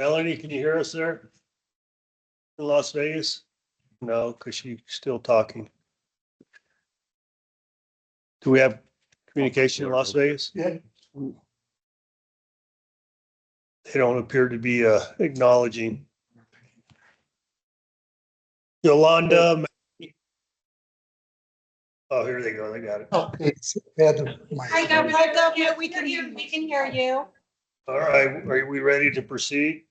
Melanie, can you hear us there? In Las Vegas? No, because she's still talking. Do we have communication in Las Vegas? Yeah. They don't appear to be acknowledging. Yolanda. Oh, here they go. They got it. Oh, Hi, Governor. We can hear you. All right. Are we ready to proceed?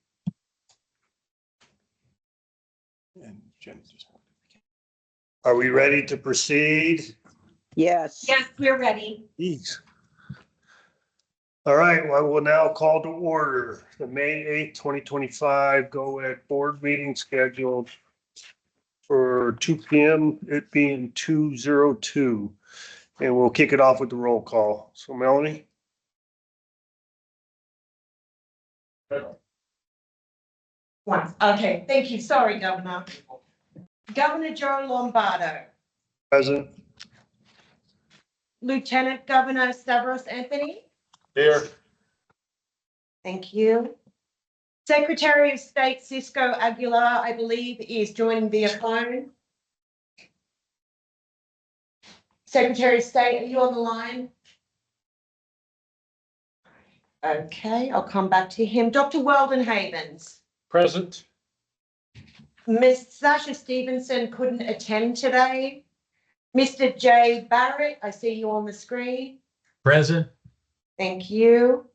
Are we ready to proceed? Yes. Yes, we're ready. Jeez. All right, well, we'll now call to order the May 8th, 2025 GOED Board Meeting scheduled for 2 p.m., it being 2:02. And we'll kick it off with the roll call. So Melanie? Once. Okay, thank you. Sorry, Governor. Governor Joe Lombardo. Present. Lieutenant Governor Stavros Anthony. Here. Thank you. Secretary of State Cisco Aguilar, I believe, is joining via phone. Secretary of State, are you on the line? Okay, I'll come back to him. Dr. Weldon Havens. Present. Ms. Sasha Stevenson couldn't attend today. Mr. Jay Barrett, I see you on the screen. Present. Thank you.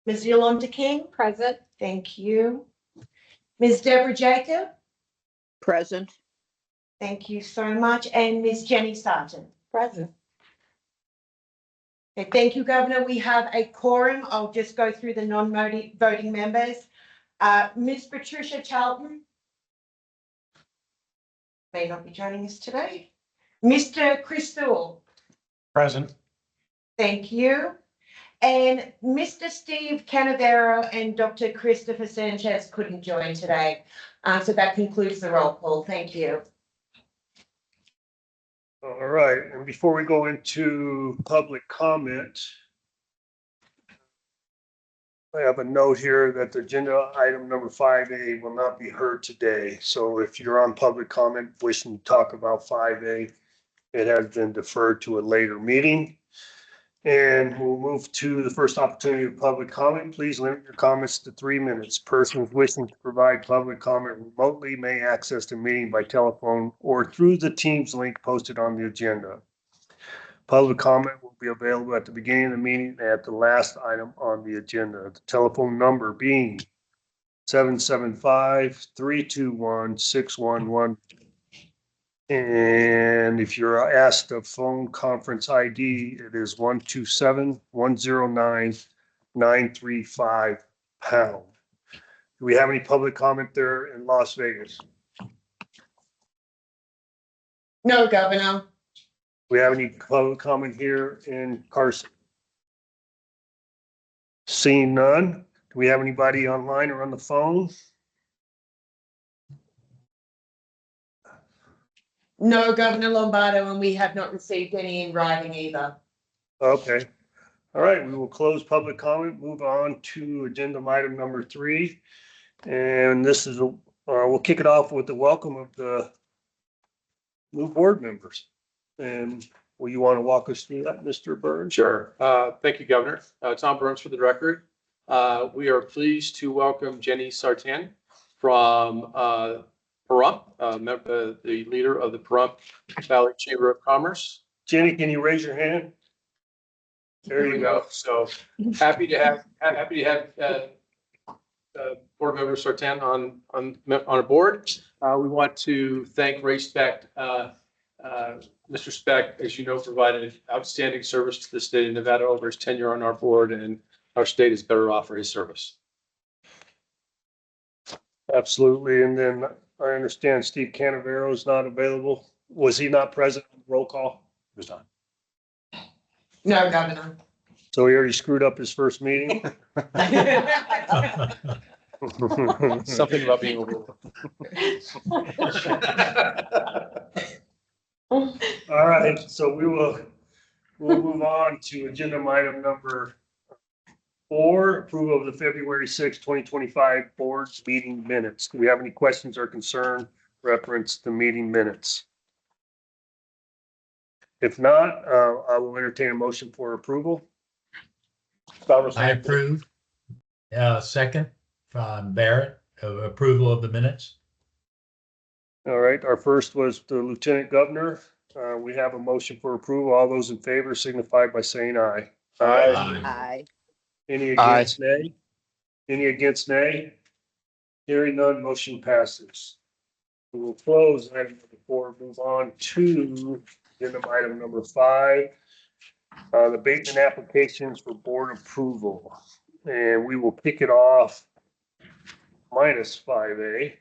Ms. Yolanda King. Present. Thank you. Ms. Deborah Jacob. Present. Thank you so much. And Ms. Jenny Sargent. Present. Okay, thank you, Governor. We have a quorum. I'll just go through the non-voting members. Ms. Patricia Charlton may not be joining us today. Mr. Chris Thule. Present. Thank you. And Mr. Steve Canavero and Dr. Christopher Sanchez couldn't join today. So that concludes the roll call. Thank you. All right, and before we go into public comment, I have a note here that the agenda item number 5A will not be heard today. So if you're on public comment wishing to talk about 5A, it has been deferred to a later meeting. And we'll move to the first opportunity of public comment. Please limit your comments to 3 minutes. Persons wishing to provide public comment remotely may access the meeting by telephone or through the Teams link posted on the agenda. Public comment will be available at the beginning of the meeting and at the last item on the agenda. The telephone number being 775-321-6111. And if you're asked a phone conference ID, it is 127-109-935#. Do we have any public comment there in Las Vegas? No, Governor. Do we have any public comment here in Carson? Seeing none. Do we have anybody online or on the phone? No, Governor Lombardo, and we have not received any in writing either. Okay. All right, we will close public comment, move on to agenda item number 3. And this is, we'll kick it off with the welcome of the new board members. And will you want to walk us through that, Mr. Burns? Sure. Thank you, Governor. Tom Burns for the record. We are pleased to welcome Jenny Sartan from Pahrump, the leader of the Pahrump Valley Chamber of Commerce. Jenny, can you raise your hand? There you go. So happy to have board member Sartan on a board. We want to thank Ray Speck. Mr. Speck, as you know, provided outstanding service to the state of Nevada over his tenure on our board, and our state is better off for his service. Absolutely. And then I understand Steve Canavero is not available. Was he not present on the roll call? He was not. No, Governor. So he already screwed up his first meeting? Something about being overlooked. All right, so we'll move on to agenda item number 4, approval of the February 6, 2025 board meeting minutes. Do we have any questions or concern reference to meeting minutes? If not, I will entertain a motion for approval. I approve. Second from Barrett, approval of the minutes. All right, our first was the Lieutenant Governor. We have a motion for approval. All those in favor signify by saying aye. Aye. Any against nay? Any against nay? Hearing none, motion passes. We will close item number 4, move on to agenda item number 5. The abatement applications for board approval. And we will kick it off minus 5A.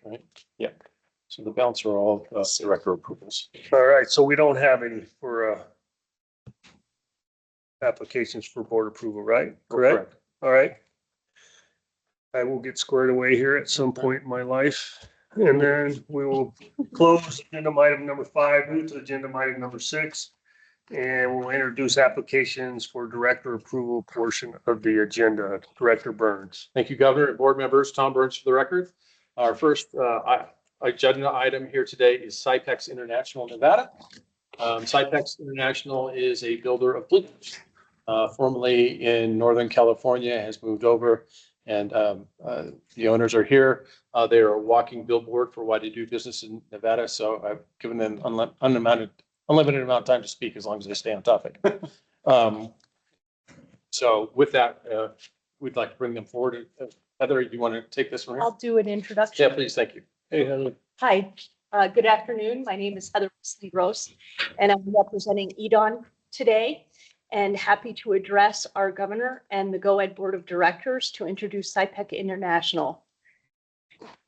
Yep. So the balance are all director approvals. All right, so we don't have any for applications for board approval, right? Correct? All right. I will get squared away here at some point in my life. And then we will close agenda item number 5, move to agenda item number 6. And we'll introduce applications for director approval portion of the agenda. Director Burns. Thank you, Governor and board members. Tom Burns for the record. Our first agenda item here today is Cipex International Nevada. Cipex International is a builder of bleachers. Formerly in Northern California, has moved over, and the owners are here. They are a walking billboard for why they do business in Nevada. So I've given them unlimited amount of time to speak as long as they stay on topic. So with that, we'd like to bring them forward. Heather, do you want to take this one here? I'll do an introduction. Yeah, please. Thank you. Hey, Heather. Hi, good afternoon. My name is Heather Gross, and I'm representing EDON today, and happy to address our governor and the GOED Board of Directors to introduce Cipex International.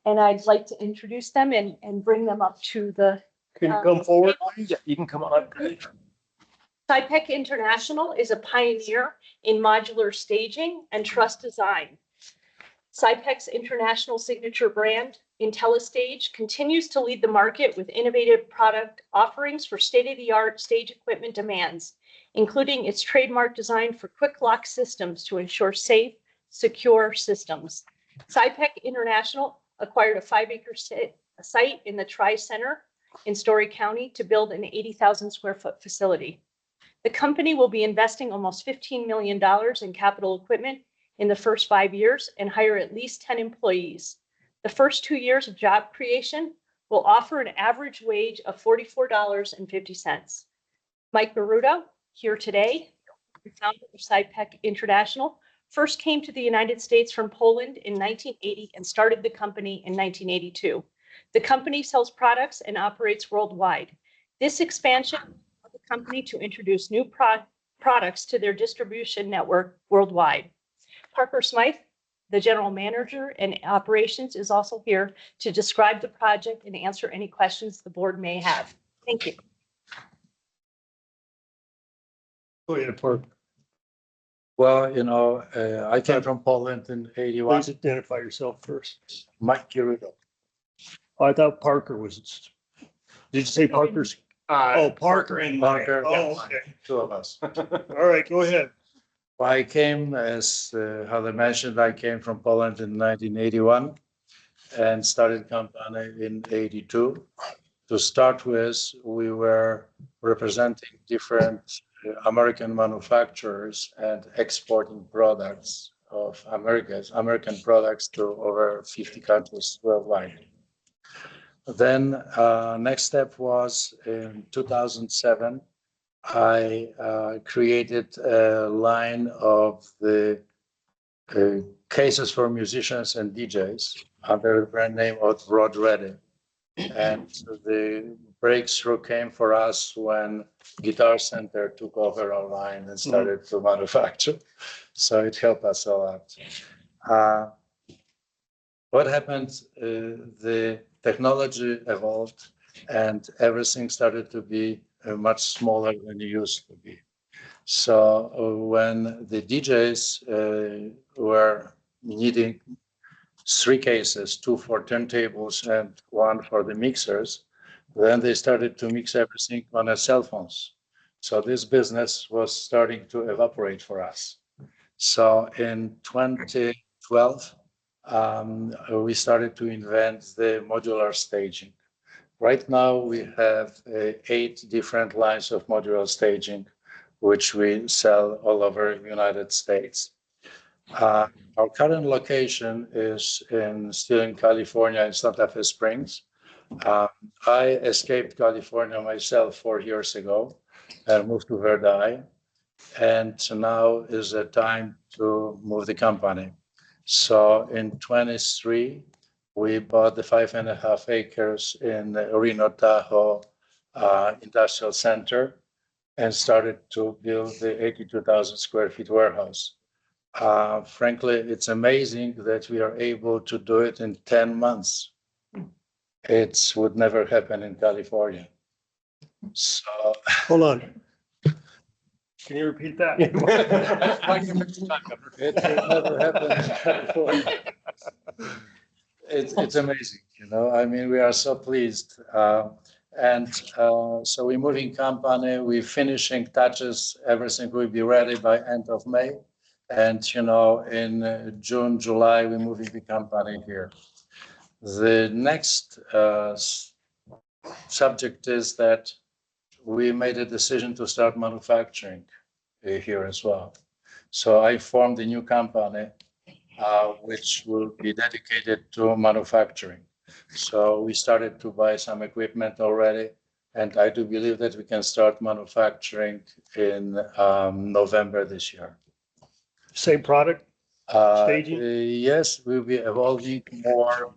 And I'd like to introduce them and bring them up to the. Can you come forward, please? You can come on. Cipex International is a pioneer in modular staging and truss design. Cipex International signature brand, IntelliStage, continues to lead the market with innovative product offerings for state-of-the-art stage equipment demands, including its trademark design for quick lock systems to ensure safe, secure systems. Cipex International acquired a 5-acre site in the Tri-Center in Story County to build an 80,000 square foot facility. The company will be investing almost $15 million in capital equipment in the first 5 years and hire at least 10 employees. The first 2 years of job creation will offer an average wage of $44.50. Mike Baruto, here today, the founder of Cipex International, first came to the United States from Poland in 1980 and started the company in 1982. The company sells products and operates worldwide. This expansion of the company to introduce new products to their distribution network worldwide. Parker Smythe, the general manager and operations, is also here to describe the project and answer any questions the board may have. Thank you. Go ahead, Park. Well, I came from Poland in 81. Please identify yourself first. Mike Kirudo. Oh, I thought Parker was. Did you say Parker's? Oh, Parker and Mike. Parker, Oh, yes. okay. 2 of us. All right, go ahead. Well, I came, as Heather mentioned, I came from Poland in 1981 and started company in 82. To start with, we were representing different American manufacturers and exporting products of American products to over 50 countries worldwide. Then next step was in 2007, I created a line of the cases for musicians and DJs under the brand name of Rod Ready. And the breakthrough came for us when Guitar Center took over our line and started to manufacture. So it helped us a lot. What happened? The technology evolved and everything started to be much smaller than it used to be. So when the DJs were needing 3 cases, 2 for turntables and 1 for the mixers, then they started to mix everything on their cell phones. So this business was starting to evaporate for us. So in 2012, we started to invent the modular staging. Right now, we have 8 different lines of modular staging, which we sell all over the United States. Our current location is still in California, in Santa Fe Springs. I escaped California myself 4 years ago and moved to Verdi. And now is the time to move the company. So in 23, we bought the 5.5 acres in Reno Tahoe Industrial Center and started to build the 82,000 square feet warehouse. Frankly, it's amazing that we are able to do it in 10 months. It would never happen in California. So Hold on. Can you repeat that? it will never happen in California. It's amazing, you know. I mean, we are so pleased. So we're moving company, we're finishing touches, everything will be ready by end of May. And, you know, in June, July, we're moving the company here. The next subject is that we made a decision to start manufacturing here as well. So I formed a new company, which will be dedicated to manufacturing. So we started to buy some equipment already, and I do believe that we can start manufacturing in November this year. Same product? Staging? Yes, we'll be evolving more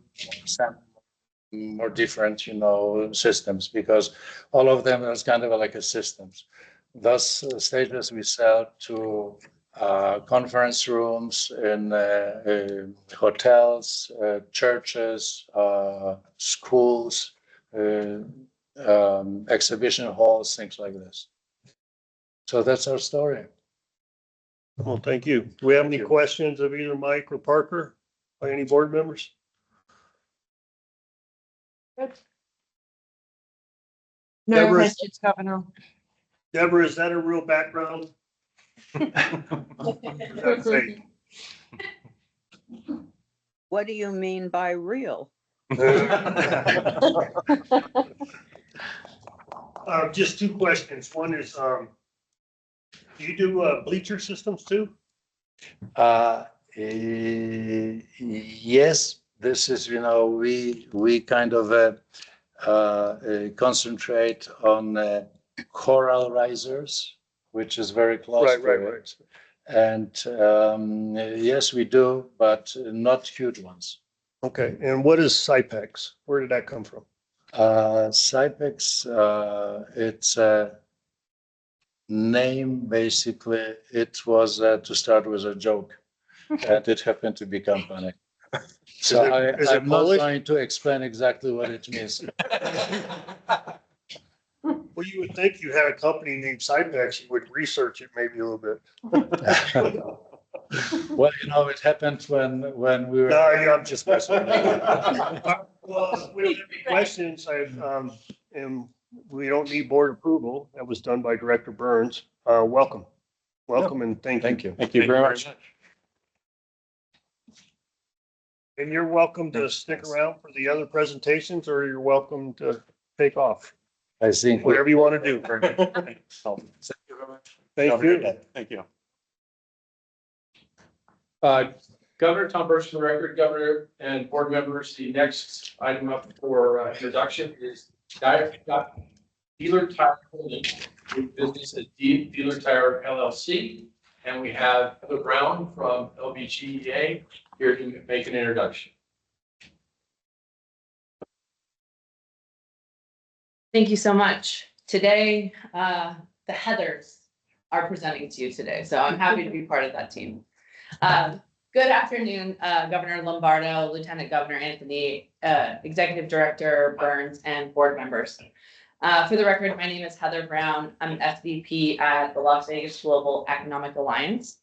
different, you know, systems, because all of them is kind of like a systems. Thus, stages we sell to conference rooms in hotels, churches, schools, exhibition halls, things like this. So that's our story. Well, thank you. Do we have any questions of either Mike or Parker by any board members? No Deborah- questions, Governor. Deborah, is that a real background? That's fake. What do you mean by real? Just 2 questions. One is, do you do bleacher systems too? Yes, this is, you know, we kind of concentrate on coral risers, which is very close to it. And yes, we do, but not huge ones. Okay. And what is Cipex? Where did that come from? Cipex, it's a name, basically. It was to start with a joke, and it happened to be company. So Is it I'm not Polish? going to explain exactly what it means. Well, you would think you had a company named Cipex, you would research it maybe a little bit. Well, you know, it happened when we were. No, yeah, I'm just messing. Well, we don't have any questions. And we don't need board approval. That was done by Director Burns. Welcome. Welcome and thank you. Thank you. Thank you very much. And you're welcome to stick around for the other presentations, or you're welcome to take off. I think. Whatever you want to do. Thank you very much. Thank you. Thank you. Governor Tom Burns, for the record, Governor and board members, the next item up for introduction is Dealer Tire Holding, business as Dealer Tire LLC. And we have Heather Brown from NBBGEI here to make an introduction. Thank you so much. Today, the Heathers are presenting to you today, so I'm happy to be part of that team. Good afternoon, Governor Lombardo, Lieutenant Governor Anthony, Executive Director Burns, and board members. For the record, my name is Heather Brown. I'm an SVP at the Las Vegas Global Economic Alliance.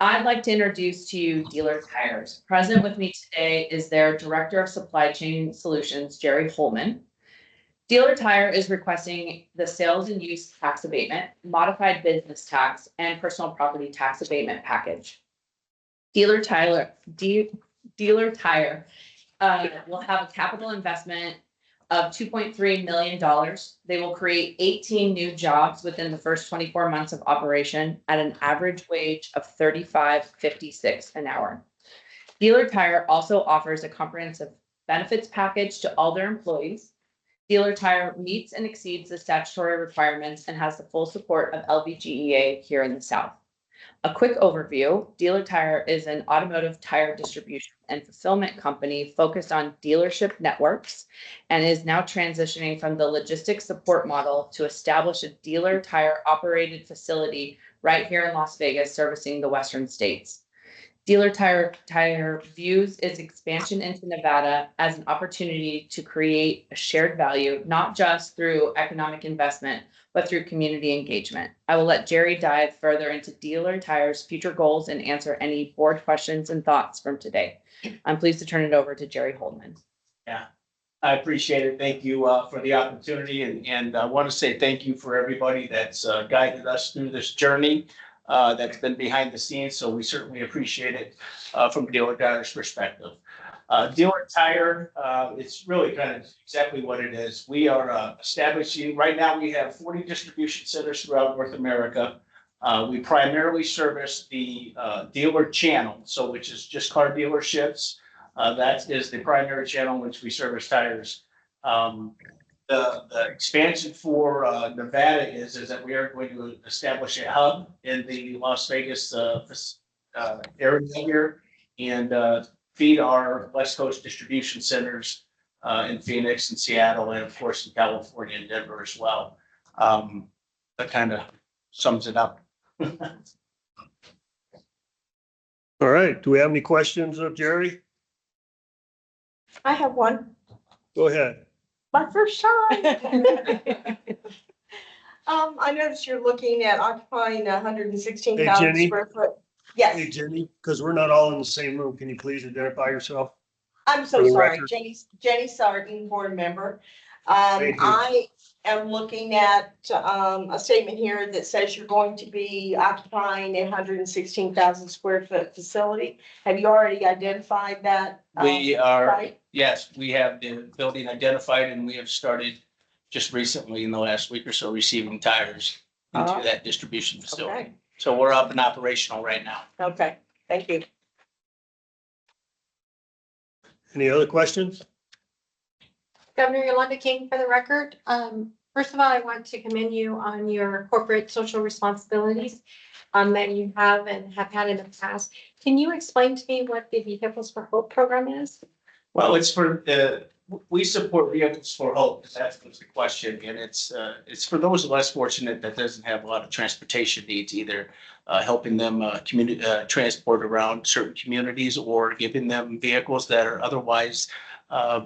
I'd like to introduce to you Dealer Tires. Present with me today is their Director of Supply Chain Solutions, Jerry Holman. Dealer Tire is requesting the sales and use tax abatement, modified business tax, and personal property tax abatement package. Dealer Tire will have a capital investment of $2.3 million. They will create 18 new jobs within the first 24 months of operation at an average wage of $35.56 an hour. Dealer Tire also offers a comprehensive benefits package to all their employees. Dealer Tire meets and exceeds the statutory requirements and has the full support of NBBGEI here in the South. A quick overview, Dealer Tire is an automotive tire distribution and fulfillment company focused on dealership networks and is now transitioning from the logistics support model to establish a dealer tire operated facility right here in Las Vegas, servicing the Western states. Dealer Tire views its expansion into Nevada as an opportunity to create a shared value, not just through economic investment, but through community engagement. I will let Jerry dive further into Dealer Tire's future goals and answer any board questions and thoughts from today. I'm pleased to turn it over to Jerry Holdman. Yeah, I appreciate it. Thank you for the opportunity, and I want to say thank you for everybody that's guided us through this journey that's been behind the scenes. So we certainly appreciate it from Dealer Tire's perspective. Dealer Tire, it's really kind of exactly what it is. We are establishing, right now we have 40 distribution centers throughout North America. We primarily service the dealer channel, so which is just car dealerships. That is the primary channel in which we service tires. The expansion for Nevada is that we are going to establish a hub in the Las Vegas area here and feed our West Coast distribution centers in Phoenix and Seattle, and of course in California and Denver as well. That kind of sums it up. All right. Do we have any questions of Jerry? I have one. Go ahead. My first time. I noticed you're looking at occupying 116,000 Jenny? square foot. Hey, Yes, Jenny, because we're not all in the same room. Can you please identify yourself? I'm For so the sorry. record. Jenny Sargent, board member. Thank you. I am looking at a statement here that says you're going to be occupying a 116,000 square foot facility. Have you already identified that? We are, site? yes, we have the building identified and we have started just recently in the last week or so receiving tires into that distribution facility. Okay, So we're up and operational right now. okay, thank you. Any other questions? Governor Yolanda King for the record. First of all, I want to commend you on your corporate social responsibilities that you have and have had in the past. Can you explain to me what the Vehicles for Hope program is? Well, it's for we support Vehicles for Hope, if that was the question. And it's for those less fortunate that doesn't have a lot of transportation needs, either helping them transport around certain communities or giving them vehicles that are otherwise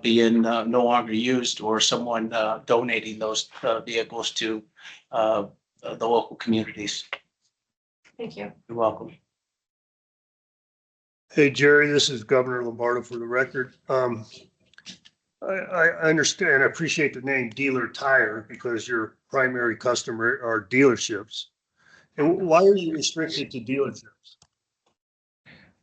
being no longer used, or someone donating those vehicles to the local communities. Thank you. You're welcome. Hey, Jerry, this is Governor Lombardo for the record. I understand, I appreciate the name Dealer Tire because your primary customer are dealerships. And why are you restricted to dealerships?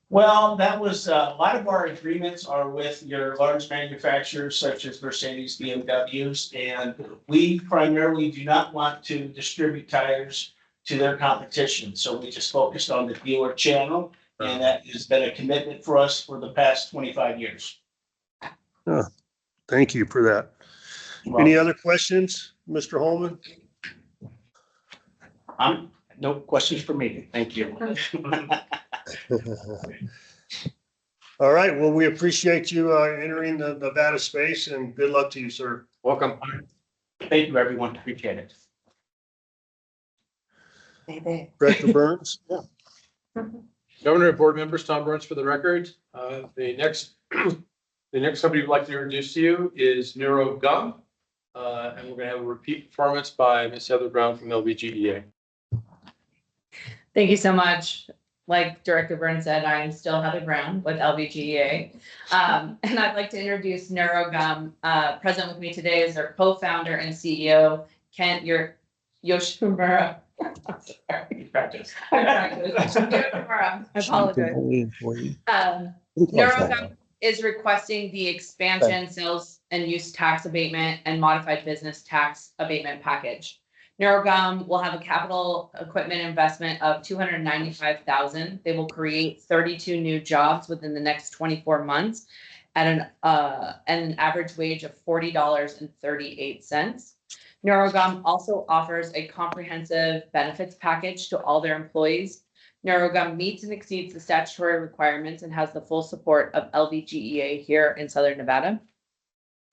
Well, that was a lot of our agreements are with your large manufacturers such as Mercedes, BMWs, and we primarily do not want to distribute tires to their competition. So we just focused on the dealer channel, and that has been a commitment for us for the past 25 years. Oh, thank you for that. Any other questions, Mr. Holman? No questions for me. Thank you. All right, well, we appreciate you entering the Nevada space and good luck to you, sir. Welcome. Thank you, everyone. Appreciate it. Director Burns? Governor and board members, Tom Burns for the record. The next company we'd like to introduce to you is NeuroGum. And we're gonna have a repeat performance by Ms. Heather Brown from NBBGEI. Thank you so much. Like Director Burns said, I am still Heather Brown with NBBGEI. And I'd like to introduce NeuroGum. Present with me today is their co-founder and CEO, Kent Yoshimura Practice. I apologize. NeuroGum is requesting the expansion, sales and use tax abatement and modified business tax abatement package. NeuroGum will have a capital equipment investment of $295,000. They will create 32 new jobs within the next 24 months at an average wage of $40.38. NeuroGum also offers a comprehensive benefits package to all their employees. NeuroGum meets and exceeds the statutory requirements and has the full support of NBBGEI here in Southern Nevada.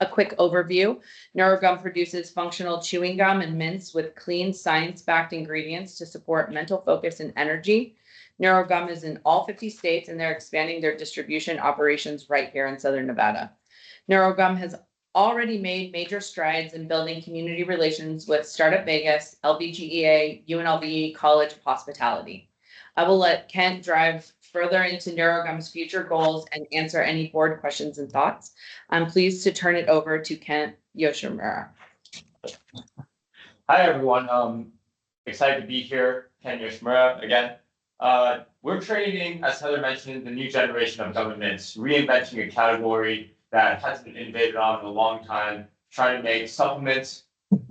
A quick overview: NeuroGum produces functional chewing gum and mints with clean, science-backed ingredients to support mental focus and energy. NeuroGum is in all 50 states, and they're expanding their distribution operations right here in Southern Nevada. NeuroGum has already made major strides in building community relations with Startup Vegas, NBBGEI, UNLV College of Hospitality. I will let Kent drive further into NeuroGum's future goals and answer any board questions and thoughts. I'm pleased to turn it over to Kent Yoshimura. Hi, everyone. Excited to be here. Ken Yoshimura again. We're trading, as Heather mentioned, the new generation of governments, reinventing a category that hasn't been innovated on in a long time, trying to make supplements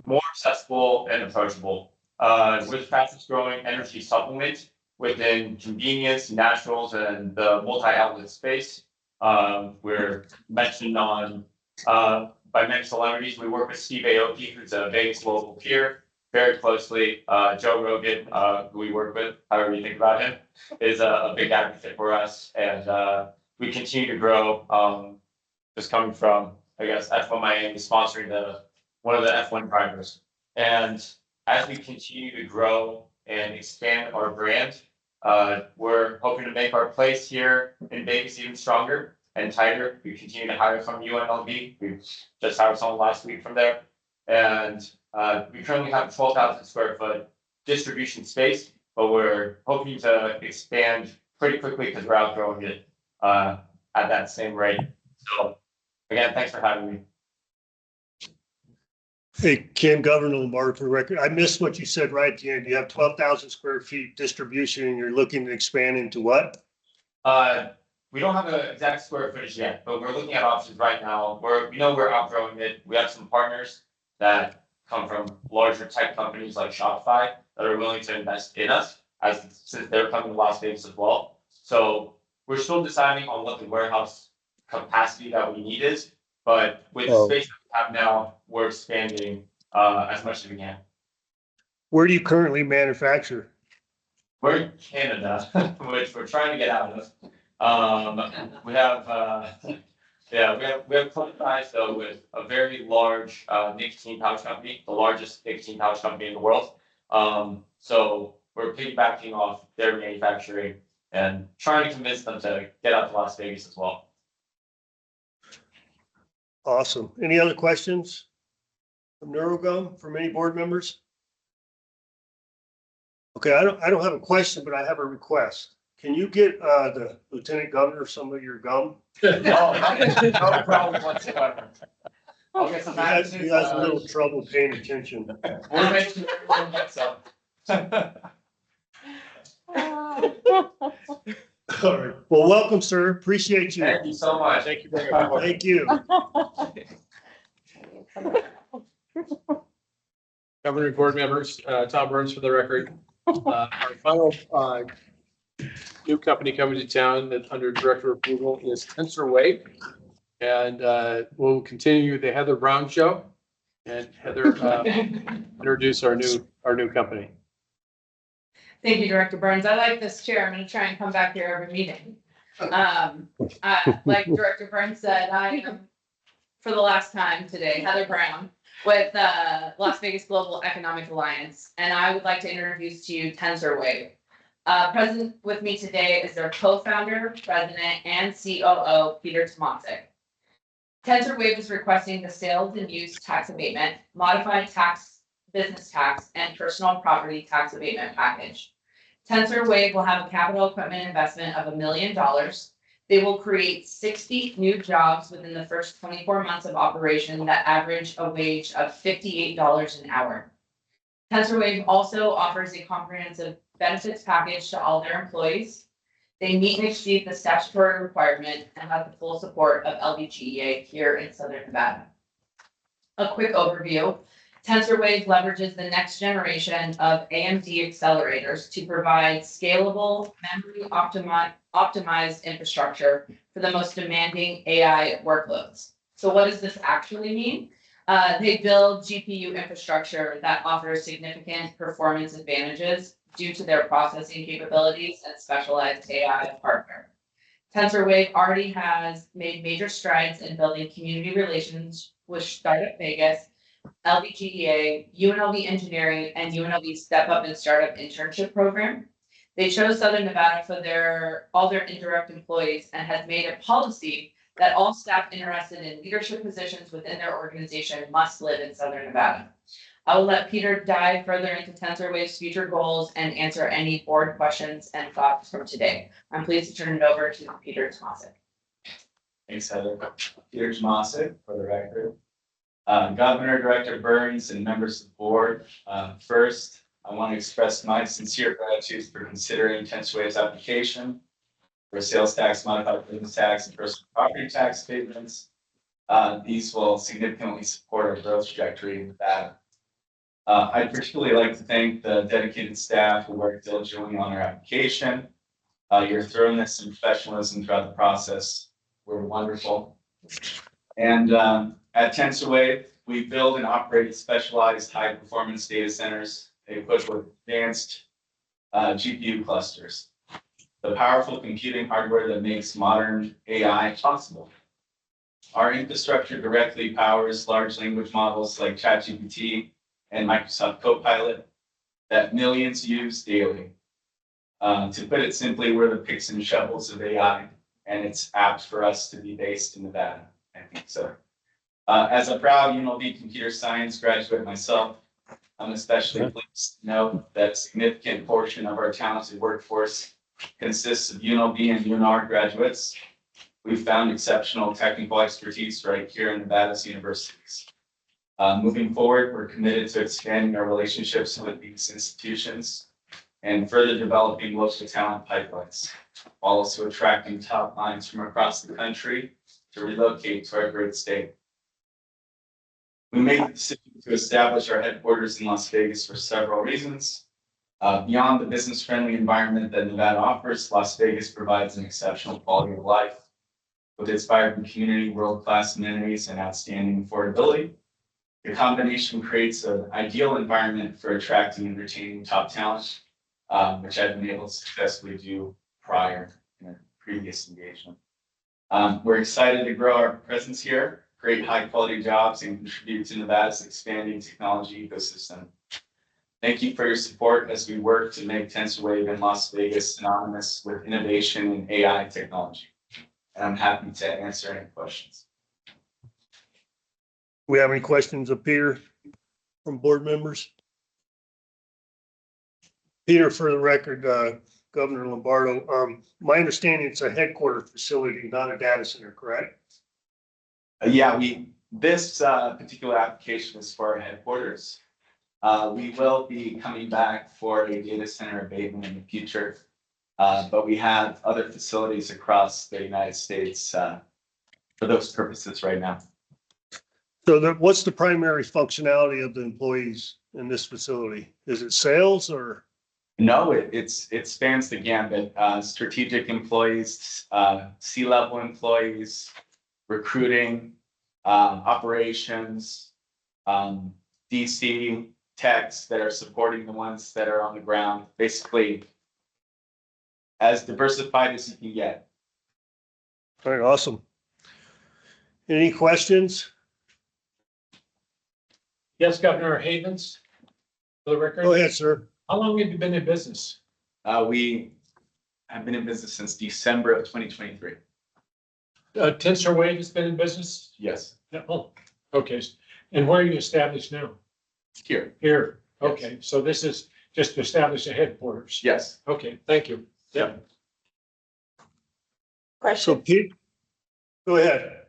more accessible and approachable. We're the fastest growing energy supplement within convenience, naturals, and the multi-outlet space. We're mentioned on by many celebrities. We work with Steve Aoki, who's a Vegas local peer, very closely. Joe Rogan, who we work with, however you think about him, is a big advocate for us. And we continue to grow. Just coming from, I guess, F1 Miami sponsoring one of the F1 drivers. And as we continue to grow and expand our brand, we're hoping to make our place here in Vegas even stronger and tighter. We continue to hire from UNLV. We just hired someone last week from there. And we currently have a 12,000 square foot distribution space, but we're hoping to expand pretty quickly because we're outgrowing it at that same rate. So again, thanks for having me. Hey, Ken, Governor Lombardo for the record. I missed what you said right at the end. You have 12,000 square feet distribution and you're looking to expand into what? We don't have an exact square footage yet, but we're looking at options right now. We know we're outgrowing it. We have some partners that come from larger tech companies like Shopify that are willing to invest in us since they're coming to Las Vegas as well. So we're still deciding on what the warehouse capacity that we need is, but with the space that we have now, we're expanding as much as we can. Where do you currently manufacture? We're in Canada, which we're trying to get out of. We have close ties though with a very large nicotine pouch company, the largest nicotine pouch company in the world. So we're piggybacking off their manufacturing and trying to convince them to get out to Las Vegas as well. Awesome. Any other questions from NeuroGum from any board members? Okay, I don't have a question, but I have a request. Can you get the Lieutenant Governor some of your gum? No problem whatsoever. I'll get some. He has a little trouble paying attention. We're making everyone get some. All right. Well, welcome, sir. Appreciate you. Thank you so much. Thank you very much. Thank you. Governing board members, Tom Burns for the record. Our final new company coming to town that under director approval is TensorWave. And we'll continue the Heather Brown show. And Heather introduce our new company. Thank you, Director Burns. I like this chair. I'm going to try and come back here every meeting. Like Director Burns said, I am, for the last time today, Heather Brown with Las Vegas Global Economic Alliance, and I would like to introduce to you TensorWave. Present with me today is their co-founder, president, and COO, Peter Tomatic. TensorWave is requesting the sales and use tax abatement, modified business tax, and personal property tax abatement package. TensorWave will have a capital equipment investment of $1 million. They will create 60 new jobs within the first 24 months of operation that average a wage of $58 an hour. TensorWave also offers a comprehensive benefits package to all their employees. They meet and exceed the statutory requirement and have the full support of NBBGEI here in Southern Nevada. A quick overview. TensorWave leverages the next generation of AMD accelerators to provide scalable, memory optimized infrastructure for the most demanding AI workloads. So what does this actually mean? They build GPU infrastructure that offers significant performance advantages due to their processing capabilities and specialized AI hardware. TensorWave already has made major strides in building community relations with Startup Vegas, NBBGEI, UNLV Engineering, and UNLV Step Up and Startup Internship Program. They chose Southern Nevada for all their indirect employees and has made a policy that all staff interested in leadership positions within their organization must live in Southern Nevada. I will let Peter dive further into TensorWave's future goals and answer any board questions and thoughts from today. I'm pleased to turn it over to Peter Tomasic. Thanks, Heather. Peter Tomasic, for the record. Governor, Director Burns, and members of the board. First, I want to express my sincere gratitude for considering TensorWave's application for sales tax, modified business tax, and personal property tax abatements. These will significantly support our growth trajectory in Nevada. I'd particularly like to thank the dedicated staff who worked diligently on our application. Your thoroughness and professionalism throughout the process were wonderful. And at TensorWave, we build and operate specialized high-performance data centers equipped with advanced GPU clusters, the powerful computing hardware that makes modern AI possible. Our infrastructure directly powers large language models like ChatGPT and Microsoft Copilot that millions use daily. To put it simply, we're the picks and shovels of AI, and it's apt for us to be based in Nevada. I think so. As a proud UNLV computer science graduate myself, I'm especially pleased to know that a significant portion of our talented workforce consists of UNLV and UNR graduates. We've found exceptional technical expertise right here in Nevada's universities. Moving forward, we're committed to expanding our relationships with these institutions and further developing local talent pipelines, while also attracting top minds from across the country to relocate to our great state. We made the decision to establish our headquarters in Las Vegas for several reasons. Beyond the business-friendly environment that Nevada offers, Las Vegas provides an exceptional quality of life with its vibrant community, world-class amenities, and outstanding affordability. The combination creates an ideal environment for attracting and retaining top talent, which I've been able to successfully do prior in a previous engagement. We're excited to grow our presence here, create high-quality jobs, and contribute to Nevada's expanding technology ecosystem. Thank you for your support as we work to make TensorWave in Las Vegas synonymous with innovation in AI technology. And I'm happy to answer any questions. We have any questions of Peter from board members? Peter, for the record, Governor Lombardo, my understanding it's a headquarters facility, not a data center, correct? Yeah, this particular application is for our headquarters. We will be coming back for a data center abatement in the future, but we have other facilities across the United States for those purposes right now. So what's the primary functionality of the employees in this facility? Is it sales or? No, it spans the gambit. Strategic employees, C-level employees, recruiting, operations, DC techs that are supporting the ones that are on the ground. Basically, as diversified as you can get. All right, awesome. Any questions? Yes, Governor Havens, for the record. Go ahead, sir. How long have you been in business? We have been in business since December of 2023. TensorWave has been in business? Yes. Yeah, oh, okay. And where are you established now? Here. Here. Okay, so this is just to establish a headquarters. Yes. Okay, thank you. Yeah. Question. So Pete, go ahead.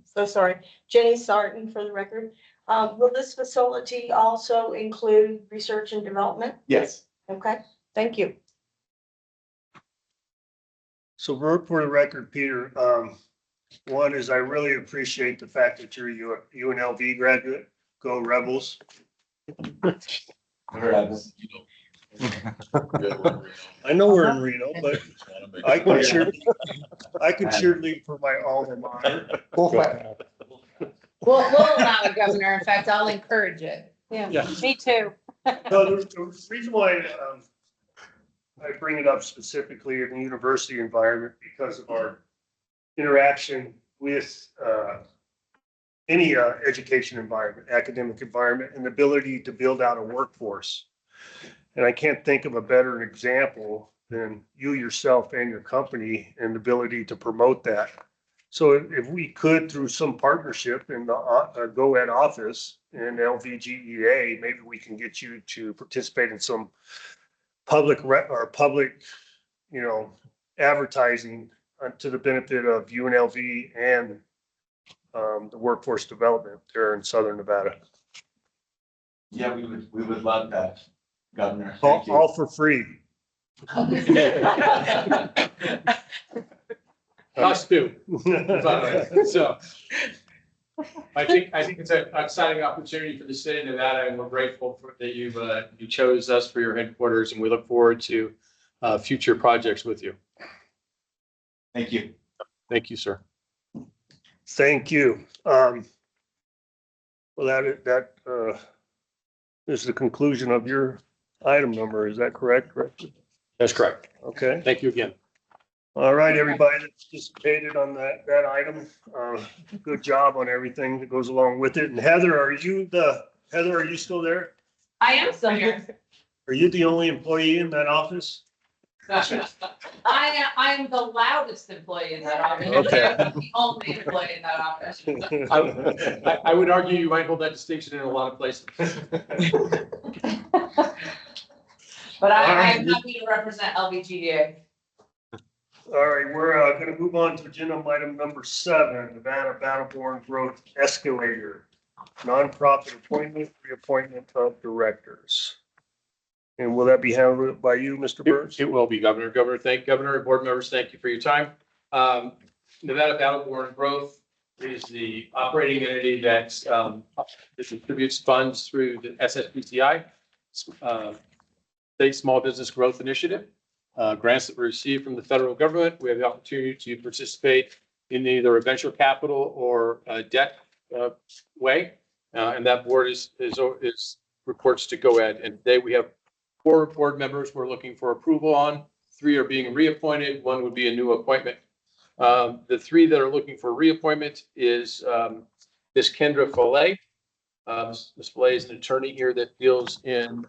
So sorry, Jenny Sarton for the record. Will this facility also include research and development? Yes. Okay, thank you. So for the record, Peter, one is I really appreciate the fact that you're a UNLV graduate. Go Rebels. I know we're in Reno, but I can cheerlead for my alma mater. We'll allow it, Governor. In fact, I'll encourage it. Yeah, me too. No, the reason why I bring it up specifically in the university environment because of our interaction with any education environment, academic environment, and the ability to build out a workforce. And I can't think of a better example than you yourself and your company and the ability to promote that. So if we could, through some partnership in the GOED office and LVGEA, maybe we can get you to participate in some public, advertising to the benefit of UNLV and the workforce development there in Southern Nevada. Yeah, we would love that, Governor. All, Thank you. all for free. Us too. So I think it's an exciting opportunity for the state of Nevada, and we're grateful that you chose us for your headquarters, and we look forward to future projects with you. Thank you. Thank you, sir. Thank you. Well, that is the conclusion of your item number. Is that correct? That's correct. Okay. Thank you again. All right, everybody that participated on that item, good job on everything that goes along with it. And Heather, are you still there? I am still here. Are you the only employee in that office? I am the loudest employee in that office. Okay. I'm the only employee in that office. I would argue you might hold that distinction in a lot of places. But I'm happy to represent LVGEA. All right, we're going to move on to agenda item number 7, Nevada Battleborn Growth Escalator, nonprofit appointment, reappointment of directors. And will that be handled by you, Mr. Burns? It will be, Governor. Governor, board members, thank you for your time. Nevada Battleborn Growth is the operating entity that distributes funds through the SSBCI, State Small Business Growth Initiative. Grants that we receive from the federal government. We have the opportunity to participate in either a venture capital or a debt way. And that board is reports to GOED. And today we have 4 board members we're looking for approval on. 3 are being reappointed. 1 would be a new appointment. The 3 that are looking for reappointment is Ms. Kendra Follet. Ms. Follet is an attorney here that deals in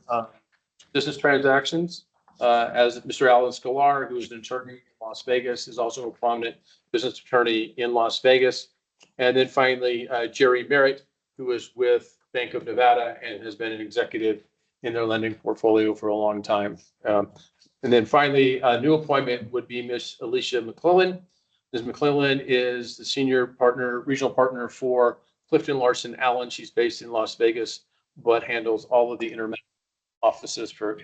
business transactions. As Mr. Alan Scalar, who is an attorney in Las Vegas, is also a prominent business attorney in Las Vegas. And then finally, Jerry Merritt, who is with Bank of Nevada and has been an executive in their lending portfolio for a long time. And then finally, a new appointment would be Ms. Alicia McClellan. Ms. McClellan is the senior partner, regional partner for Clifton Larson Allen. She's based in Las Vegas, but handles all of the internet offices for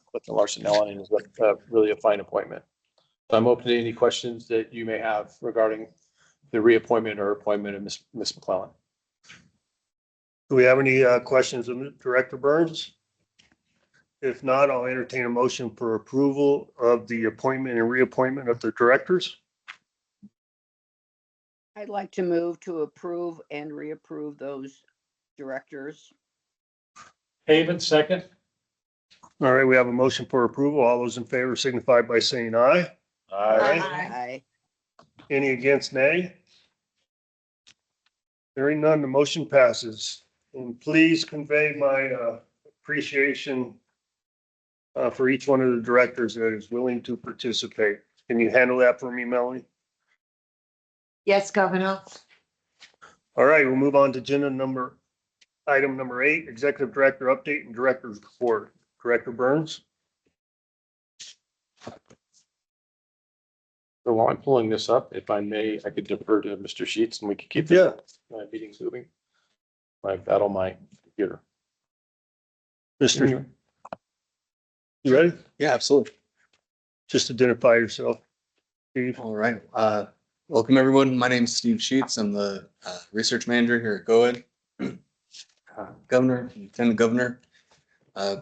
Clifton Larson Allen, and is really a fine appointment. So I'm open to any questions that you may have regarding the reappointment or appointment of Ms. McClellan. Do we have any questions of Director Burns? If not, I'll entertain a motion for approval of the appointment and reappointment of the directors. I'd like to move to approve and reapprove those directors. Haven, second. All right, we have a motion for approval. All those in favor signify by saying aye. Aye. Any against, nay? Hearing none, the motion passes. And please convey my appreciation for each one of the directors that is willing to participate. Can you handle that for me, Melanie? Yes, Governor. All right, we'll move on to item number 8, Executive Director Update and Director's Report. Director Burns? So while I'm pulling this up, if I may, I could defer to Mr. Sheets and we could keep the meetings moving. my battle my computer. Mr. You ready? Yeah, absolutely. Just identify yourself, Steve. All right. Welcome, everyone. My name is Steve Sheets. I'm the research manager here at GOED. Governor, Lieutenant Governor,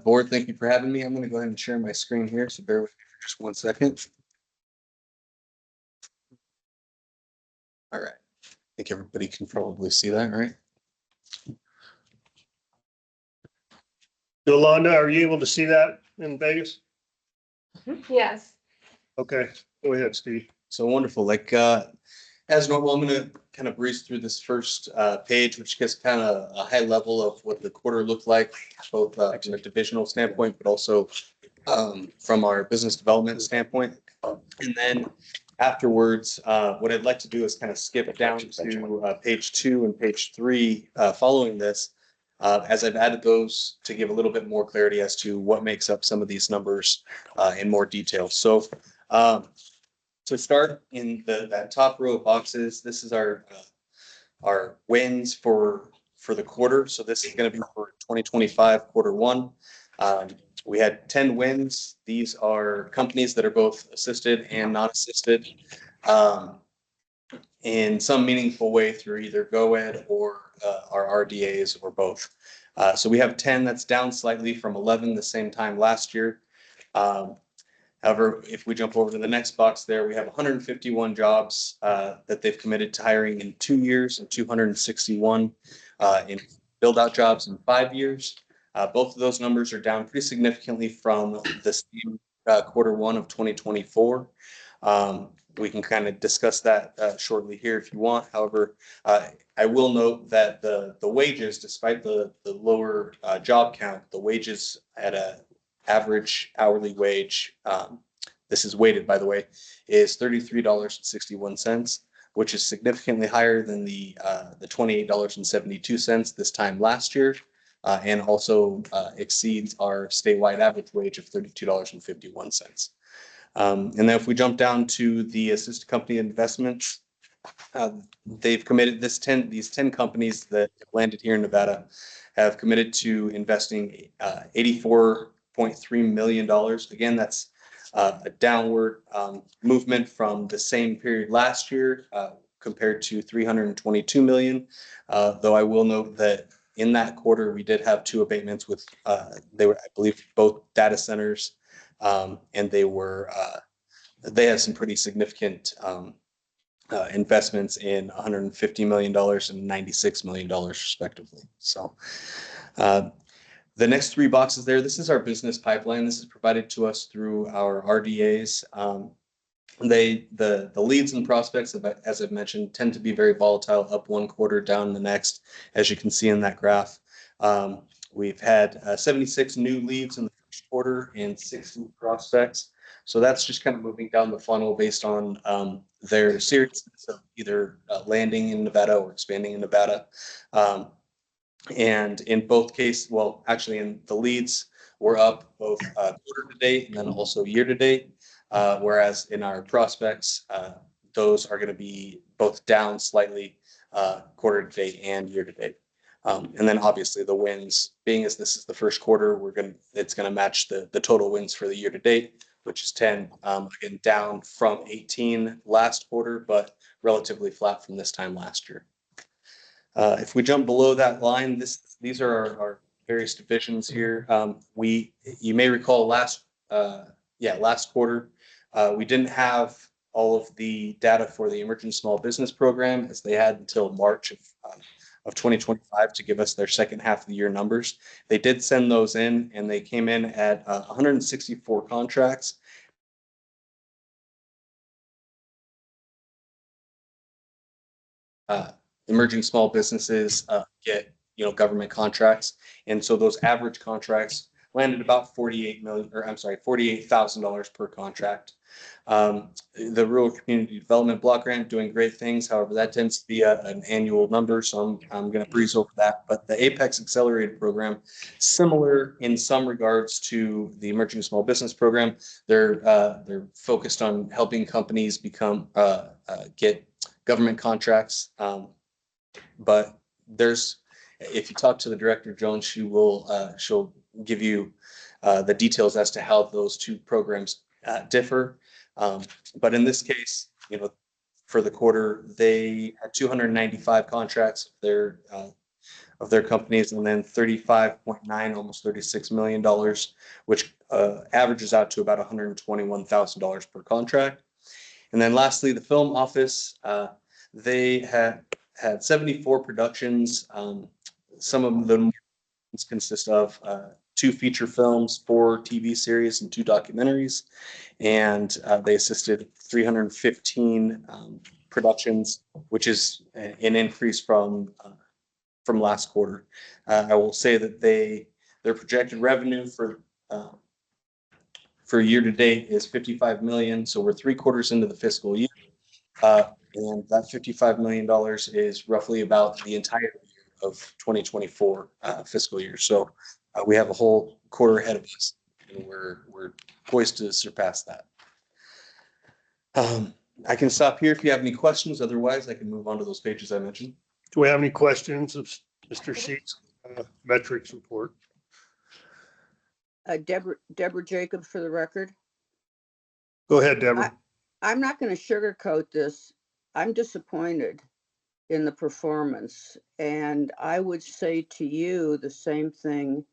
board, thank you for having me. I'm going to go ahead and share my screen here, so bear with me for just 1 second. All right. I think everybody can probably see that, right? Yolanda, are you able to see that in Vegas? Yes. Okay, go ahead, Steve. So wonderful. Like, as normal, I'm going to kind of breeze through this first page, which gives kind of a high level of what the quarter looked like, both from a divisional standpoint, but also from our business development standpoint. And then afterwards, what I'd like to do is kind of skip down to page 2 and page 3 following this, as I've added those to give a little bit more clarity as to what makes up some of these numbers in more detail. So to start in that top row of boxes, this is our wins for the quarter. So this is going to be for 2025 Q1. We had 10 wins. These are companies that are both assisted and non-assisted in some meaningful way through either GOED or our RDAs or both. So we have 10. That's down slightly from 11 the same time last year. However, if we jump over to the next box there, we have 151 jobs that they've committed to hiring in 2 years and 261 in build-out jobs in 5 years. Both of those numbers are down pretty significantly from the same Q1 of 2024. We can kind of discuss that shortly here if you want. However, I will note that the wages, despite the lower job count, the wages at a average hourly wage, this is weighted, by the way, is $33.61, which is significantly higher than the $28.72 this time last year, and also exceeds our statewide average wage of $32.51. And then if we jump down to the assisted company investments, they've committed these 10 companies that landed here in Nevada have committed to investing $84.3 million. Again, that's a downward movement from the same period last year compared to $322 million. Though I will note that in that quarter, we did have 2 abatements with, they were, I believe, both data centers, and they had some pretty significant investments in $150 million and $96 million respectively. So the next 3 boxes there, this is our business pipeline. This is provided to us through our RDAs. The leads and prospects, as I've mentioned, tend to be very volatile, up one quarter, down the next, as you can see in that graph. We've had 76 new leads in the first quarter and 6 new prospects. So that's just kind of moving down the funnel based on their seriousness of either landing in Nevada or expanding in Nevada. And in both cases, well, actually in the leads, we're up both quarter to date and then also year to date. Whereas in our prospects, those are going to be both down slightly quarter to date and year to date. And then obviously the wins, being as this is the first quarter, it's going to match the total wins for the year to date, which is 10, again, down from 18 last quarter, but relatively flat from this time last year. If we jump below that line, these are our various divisions here. You may recall last quarter, we didn't have all of the data for the Emerging Small Business Program, as they had until March of 2025 to give us their second half of the year numbers. They did send those in, and they came in at 164 contracts. Emerging small businesses get government contracts, and so those average contracts landed about $48,000 per contract. The Rural Community Development Block Grant doing great things. However, that tends to be an annual number, so I'm going to breeze over that. But the Apex Accelerated Program, similar in some regards to the Emerging Small Business Program, they're focused on helping companies get government contracts. But if you talk to the Director Jones, she'll give you the details as to how those two programs differ. But in this case, for the quarter, they had 295 contracts of their companies, and then 35.9, almost $36 million, which averages out to about $121,000 per contract. And then lastly, the film office, they had 74 productions. Some of them consist of 2 feature films, 4 TV series, and 2 documentaries. And they assisted 315 productions, which is an increase from last quarter. I will say that their projected revenue for year to date is 55 million. So we're 3 quarters into the fiscal year. And that $55 million is roughly about the entire year of 2024 fiscal year. So we have a whole quarter ahead of us, and we're poised to surpass that. I can stop here if you have any questions. Otherwise, I can move on to those pages I mentioned. Do we have any questions of Mr. Sheets' metrics report? Deborah Jacobs for the record. Go ahead, Deborah. I'm not going to sugarcoat this. I'm disappointed in the performance. And I would say to you the same thing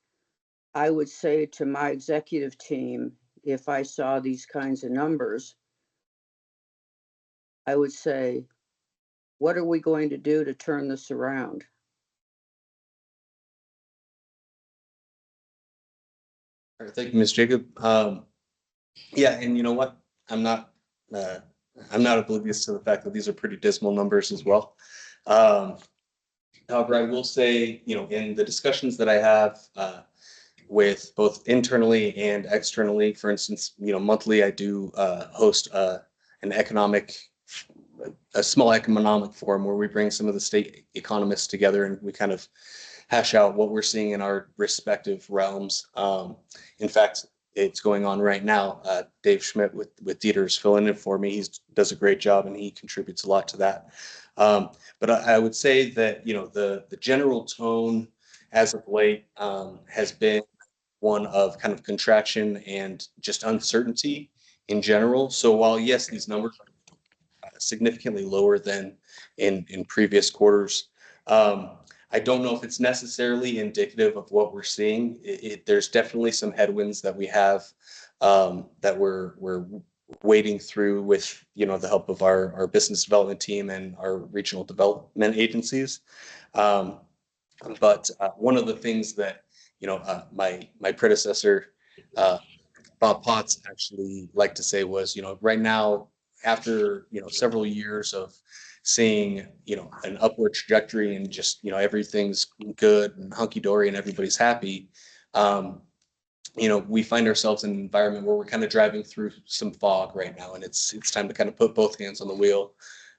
I would say to my executive team if I saw these kinds of numbers. I would say, what are we going to do to turn this around? All right, thank you, Ms. Jacob. Yeah, and you know what? I'm not oblivious to the fact that these are pretty dismal numbers as well. However, I will say, in the discussions that I have with both internally and externally, for instance, monthly I do host a small economic forum where we bring some of the state economists together and we kind of hash out what we're seeing in our respective realms. In fact, it's going on right now. Dave Schmidt with Dieter is filling in for me. He does a great job and he contributes a lot to that. But I would say that, the general tone as of late has been one of kind of contraction and just uncertainty in general. So while, yes, these numbers are significantly lower than in previous quarters, I don't know if it's necessarily indicative of what we're seeing. There's definitely some headwinds that we have that we're wading through with the help of our business development team and our regional development agencies. But one of the things that my predecessor Bob Potts actually liked to say was, right now, after several years of seeing an upward trajectory and just everything's good and hunky-dory and everybody's happy, we find ourselves in an environment where we're kind of driving through some fog right now, and it's time to kind of put both hands on the wheel,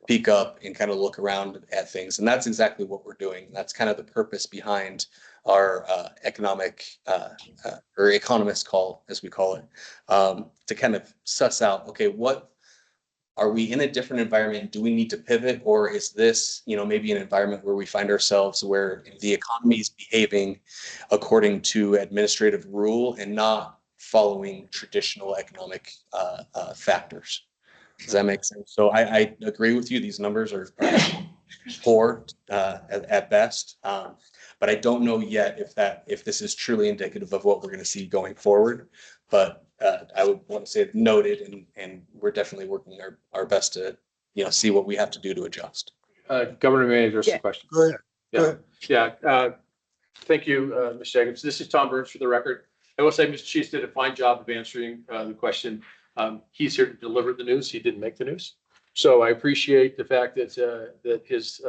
peek up, and kind of look around at things. And that's exactly what we're doing. That's kind of the purpose behind our economic or economist call, as we call it, to kind of suss out, okay, what are we in a different environment? Do we need to pivot, or is this, maybe an environment where we find ourselves where the economy is behaving according to administrative rule and not following traditional economic factors? Does that make sense? So I agree with you. These numbers are poor at best, but I don't know yet if this is truly indicative of what we're going to see going forward. But I would want to say it noted, and we're definitely working our best to see what we have to do to adjust. Governor may address the question. Go ahead. Yeah. Yeah. Thank you, Ms. Jacobs. This is Tom Burns for the record. I will say Mr. Sheets did a fine job of answering the question. He's here to deliver the news. He didn't make the news. So I appreciate the fact that his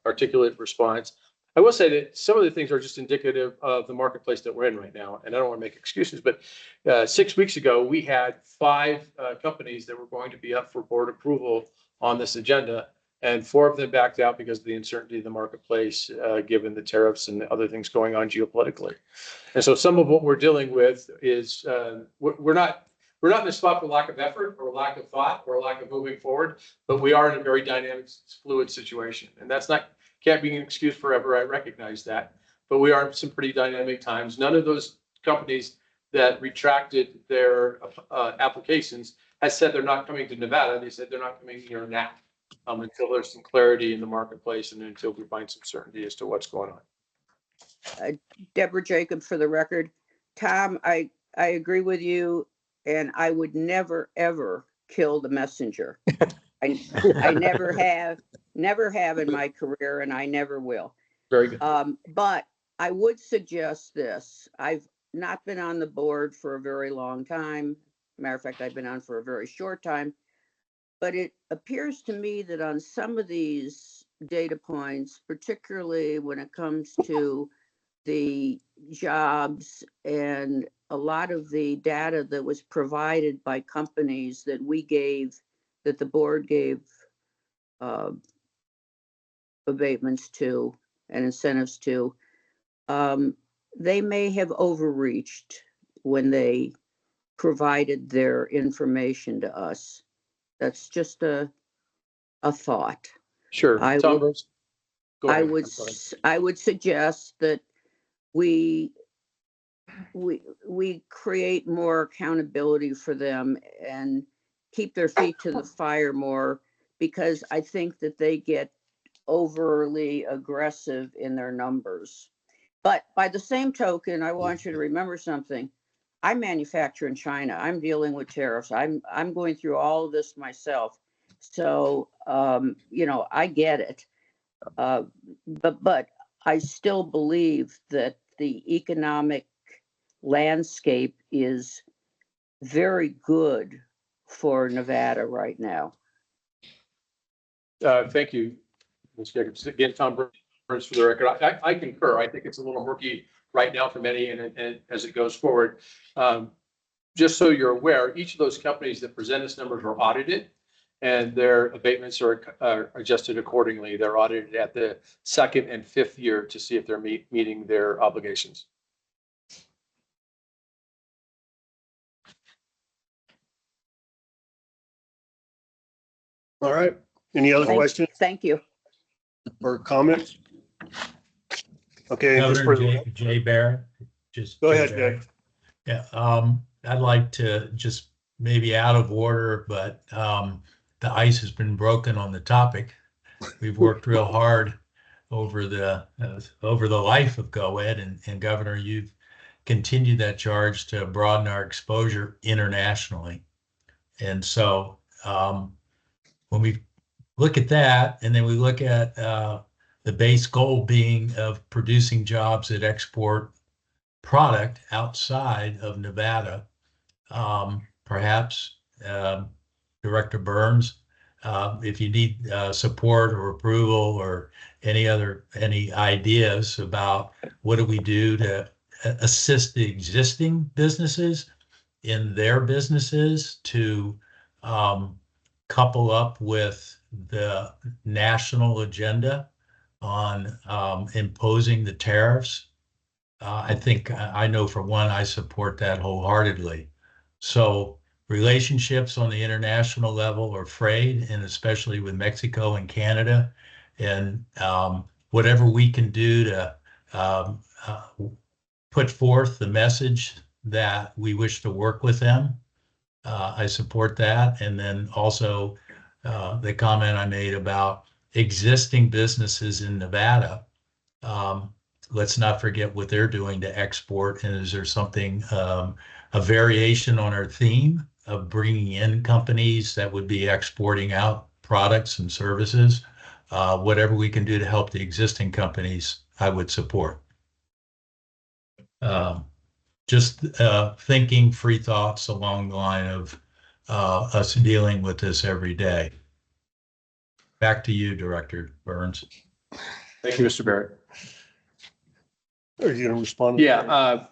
articulate response. I will say that some of the things are just indicative of the marketplace that we're in right now. And I don't want to make excuses, but 6 weeks ago, we had 5 companies that were going to be up for board approval on this agenda. And 4 of them backed out because of the uncertainty of the marketplace, given the tariffs and other things going on geopolitically. And so some of what we're dealing with is we're not in a spot for lack of effort or lack of thought or lack of moving forward, but we are in a very dynamic, fluid situation. And that's can't be an excuse forever. I recognize that. but we are in some pretty dynamic times. None of those companies that retracted their applications has said they're not coming to Nevada. They said they're not coming here now until there's some clarity in the marketplace and until we find some certainty as to what's going on. Deborah Jacob for the record. Tom, I agree with you, and I would never, ever kill the messenger. I never have in my career, and I never will. Very good. But I would suggest this. I've not been on the board for a very long time. Matter of fact, I've been on for a very short time. But it appears to me that on some of these data points, particularly when it comes to the jobs and a lot of the data that was provided by companies that that the board gave abatements to and incentives to, they may have overreached when they provided their information to us. That's just a thought. Sure. I Tom would, Burns? Go I ahead. would, I'm sorry. I would suggest that we create more accountability for them and keep their feet to the fire more, because I think that they get overly aggressive in their numbers. But by the same token, I want you to remember something. I manufacture in China. I'm dealing with tariffs. I'm going through all of this myself. So, I get it. But I still believe that the economic landscape is very good for Nevada right now. Thank you, Ms. Jacobs. Again, Tom Burns for the record. I concur. I think it's a little murky right now for many, and as it goes forward. Just so you're aware, each of those companies that present us numbers are audited, and their abatements are adjusted accordingly. They're audited at the second and fifth year to see if they're meeting their obligations. All right. Any other questions Thank you. or comments? Okay. just Governor for- Jay Barrett. Just Go Jay ahead, Barrett. Jay. Yeah, I'd like to just maybe out of order, but the ice has been broken on the topic. We've worked real hard over the life of GOED, and Governor, you've continued that charge to broaden our exposure internationally. And so when we look at that, and then we look at the base goal being of producing jobs that export product outside of Nevada, perhaps Director Burns, if you need support or approval or any ideas about what do we do to assist the existing businesses in their businesses to couple up with the national agenda on imposing the tariffs. I think I know for one, I support that wholeheartedly. So relationships on the international level are frayed, and especially with Mexico and Canada, and whatever we can do to put forth the message that we wish to work with them, I support that. And then also the comment I made about existing businesses in Nevada. Let's not forget what they're doing to export. And is there something, a variation on our theme of bringing in companies that would be exporting out products and services? Whatever we can do to help the existing companies, I would support. Just thinking free thoughts along the line of us dealing with this every day. Back to you, Director Burns. Thank you, Mr. Barrett. Are you going to respond? Yeah,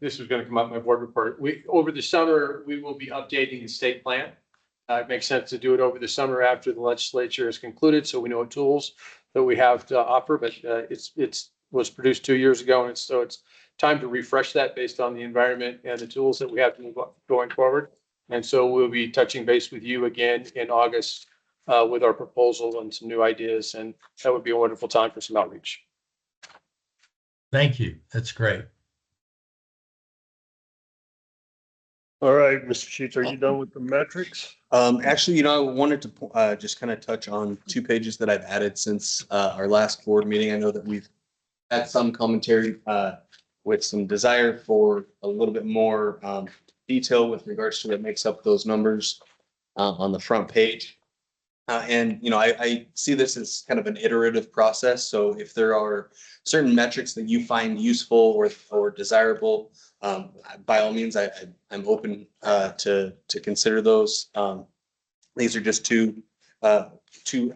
this is going to come up in my board report. Over the summer, we will be updating the state plan. It makes sense to do it over the summer after the legislature is concluded, so we know what tools that we have to offer, but it was produced 2 years ago, and so it's time to refresh that based on the environment and the tools that we have to move going forward. And so we'll be touching base with you again in August with our proposal and some new ideas, and that would be a wonderful time for some outreach. Thank you. That's great. All right, Mr. Sheets, are you done with the metrics? Actually, I wanted to just kind of touch on 2 pages that I've added since our last board meeting. I know that we've had some commentary with some desire for a little bit more detail with regards to what makes up those numbers on the front page. I see this as kind of an iterative process. So if there are certain metrics that you find useful or desirable, by all means, I'm open to consider those. These are just two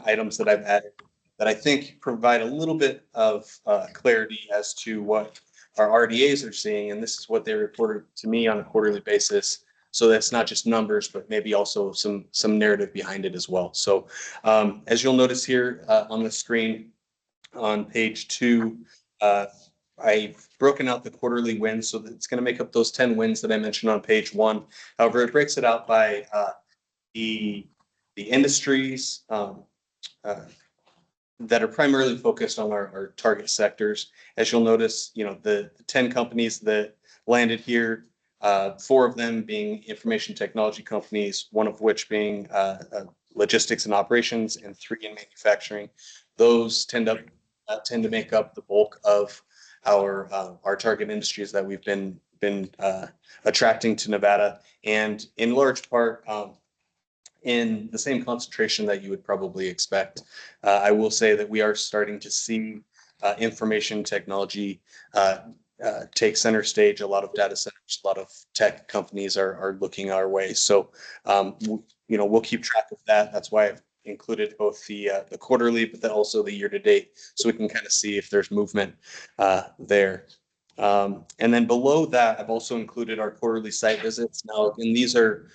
items that I've added that I think provide a little bit of clarity as to what our RDAs are seeing, and this is what they reported to me on a quarterly basis. So that's not just numbers, but maybe also some narrative behind it as well. So as you'll notice here on the screen on page 2, I've broken out the quarterly wins, so that it's going to make up those 10 wins that I mentioned on page 1. However, it breaks it out by the industries that are primarily focused on our target sectors. As you'll notice, the 10 companies that landed here, 4 of them being information technology companies, 1 of which being logistics and operations, and 3 in manufacturing. Those tend to make up the bulk of our target industries that we've been attracting to Nevada, and in large part in the same concentration that you would probably expect. I will say that we are starting to see information technology take center stage. A lot of data centers, a lot of tech companies are looking our way. So, we'll keep track of that. That's why I've included both the quarterly, but then also the year to date, so we can kind of see if there's movement there. And then below that, I've also included our quarterly site visits. Now, and these are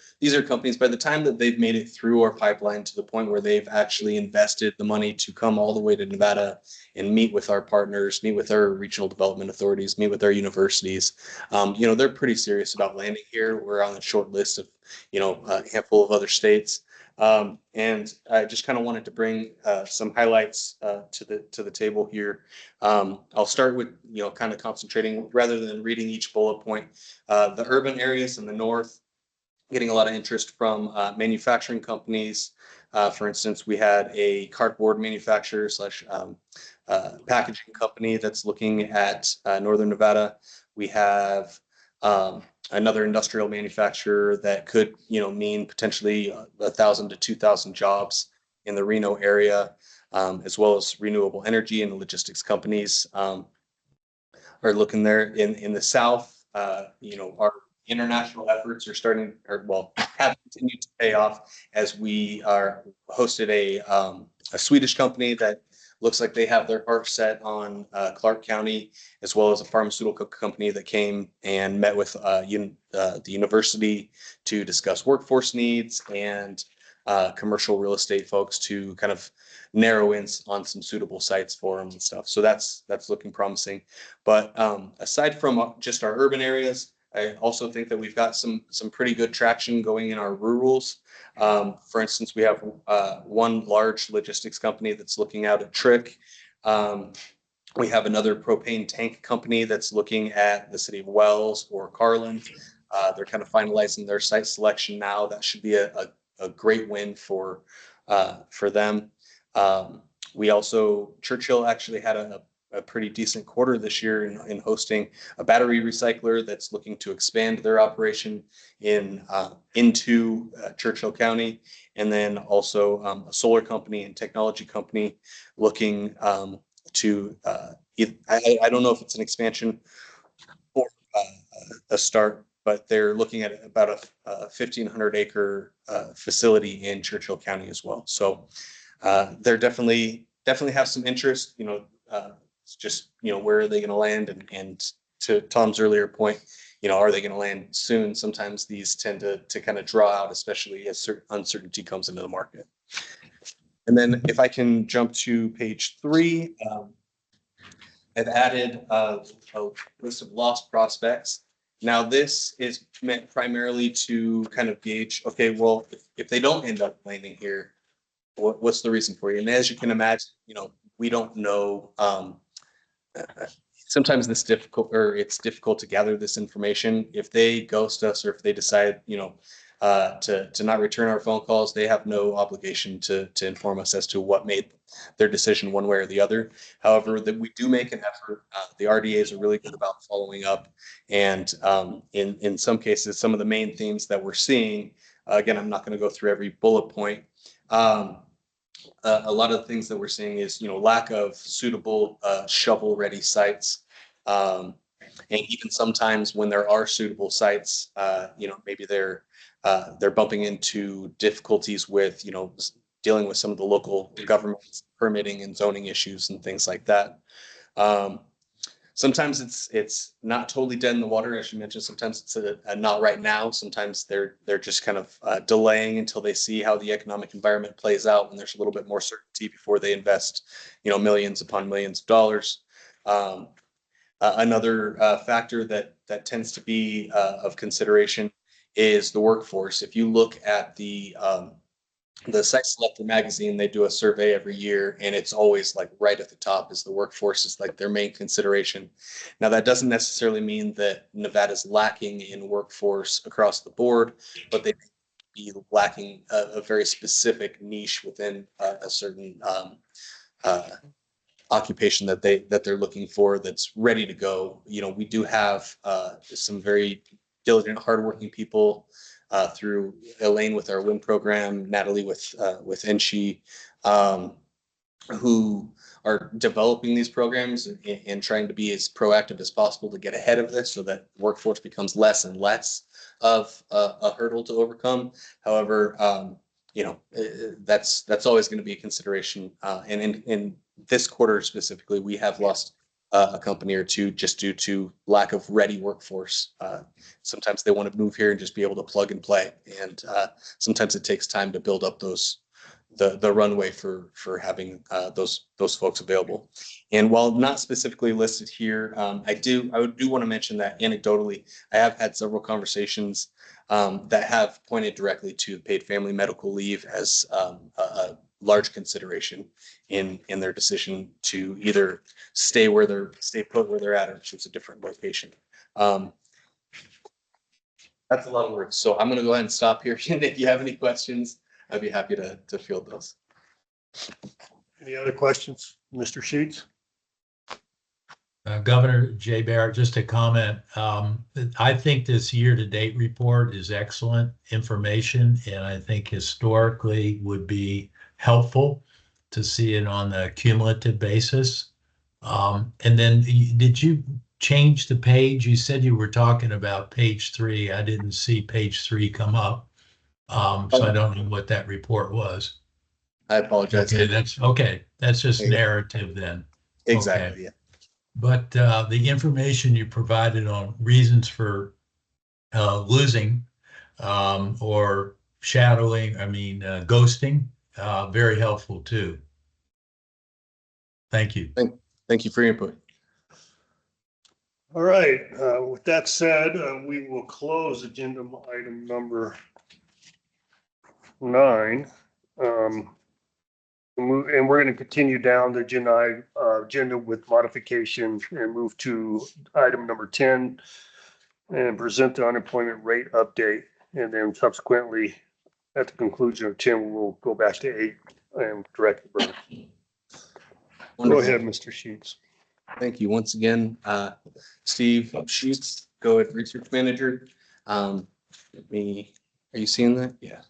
companies, by the time that they've made it through our pipeline to the point where they've actually invested the money to come all the way to Nevada and meet with our partners, meet with our regional development authorities, meet with our universities. They're pretty serious about landing here. We're on a short list of, a handful of other states. And I just kind of wanted to bring some highlights to the table here. I'll start with, kind of concentrating rather than reading each bullet point. The urban areas in the north, getting a lot of interest from manufacturing companies. For instance, we had a cardboard manufacturer / packaging company that's looking at Northern Nevada. We have another industrial manufacturer that could, mean potentially 1,000 to 2,000 jobs in the Reno area, as well as renewable energy and logistics companies are looking there. In the south, our international efforts are have continued to pay off as we hosted a Swedish company that looks like they have their heart set on Clark County, as well as a pharmaceutical company that came and met with the university to discuss workforce needs and commercial real estate folks to kind of narrow in on some suitable sites for them and stuff. So that's looking promising. But aside from just our urban areas, I also think that we've got some pretty good traction going in our rurals. For instance, we have 1 large logistics company that's looking out at Trick. We have another propane tank company that's looking at the city of Wells or Carlin. They're kind of finalizing their site selection now. That should be a great win for them. We also, Churchill actually had a pretty decent quarter this year in hosting a battery recycler that's looking to expand their operation into Churchill County, and then also a solar company and technology company looking to I don't know if it's an expansion or a start, but they're looking at about a 1,500 acre facility in Churchill County as well. So they're definitely have some interest. It's just, where are they going to land? And to Tom's earlier point, are they going to land soon? Sometimes these tend to kind of draw out, especially as certain uncertainty comes into the market. And then if I can jump to page 3, I've added a list of lost prospects. Now, this is meant primarily to kind of gauge, okay, well, if they don't end up landing here, what's the reason for you? And as you can imagine, we don't know sometimes it's difficult to gather this information. If they ghost us or if they decide, to not return our phone calls, they have no obligation to inform us as to what made their decision one way or the other. However, that we do make an effort. The RDAs are really good about following up, and in some cases, some of the main themes that we're seeing. Again, I'm not going to go through every bullet point. A lot of the things that we're seeing is, lack of suitable shovel-ready sites. And even sometimes when there are suitable sites, maybe they're bumping into difficulties with, dealing with some of the local government permitting and zoning issues and things like that. Sometimes it's not totally dead in the water, as you mentioned. Sometimes it's a not right now. Sometimes they're just kind of delaying until they see how the economic environment plays out, and there's a little bit more certainty before they invest, millions upon millions of dollars. Another factor that tends to be of consideration is the workforce. If you look at the Site Selector magazine, they do a survey every year, and it's always like right at the top is the workforce is like their main consideration. Now, that doesn't necessarily mean that Nevada's lacking in workforce across the board, but they may be lacking a very specific niche within a certain occupation that they're looking for that's ready to go. We do have some very diligent, hardworking people through Elaine with our WIN program, Natalie with NSHE, who are developing these programs and trying to be as proactive as possible to get ahead of this so that workforce becomes less and less of a hurdle to overcome. However, that's always going to be a consideration. And in this quarter specifically, we have lost a company or two just due to lack of ready workforce. Sometimes they want to move here and just be able to plug and play, and sometimes it takes time to build up the runway for having those folks available. And while not specifically listed here, I do want to mention that anecdotally, I have had several conversations that have pointed directly to paid family medical leave as a large consideration in their decision to either stay put where they're at or choose a different location. That's a lot of words. So I'm going to go ahead and stop here. And if you have any questions, I'd be happy to field those. Any other questions, Mr. Sheets? Governor Jay Barrett, just a comment. I think this year-to-date report is excellent information, and I think historically would be helpful to see it on a cumulative basis. And then did you change the page? You said you were talking about page 3. I didn't see page 3 come up. So I don't know what that report was. I apologize. Okay. That's just narrative then. Exactly. Okay. Yeah. But the information you provided on reasons for losing or shadowing, ghosting, very helpful too. Thank you. Thank you for your input. All right. With that said, we will close agenda item number 9. And we're going to continue down the agenda with modifications and move to item number 10 and present the unemployment rate update. And then subsequently, at the conclusion of 10, we'll go back to 8 and direct the burn. Go ahead, Mr. Sheets. Thank you once again, Steve Sheets, GOED Research Manager. Are you seeing that? Yeah.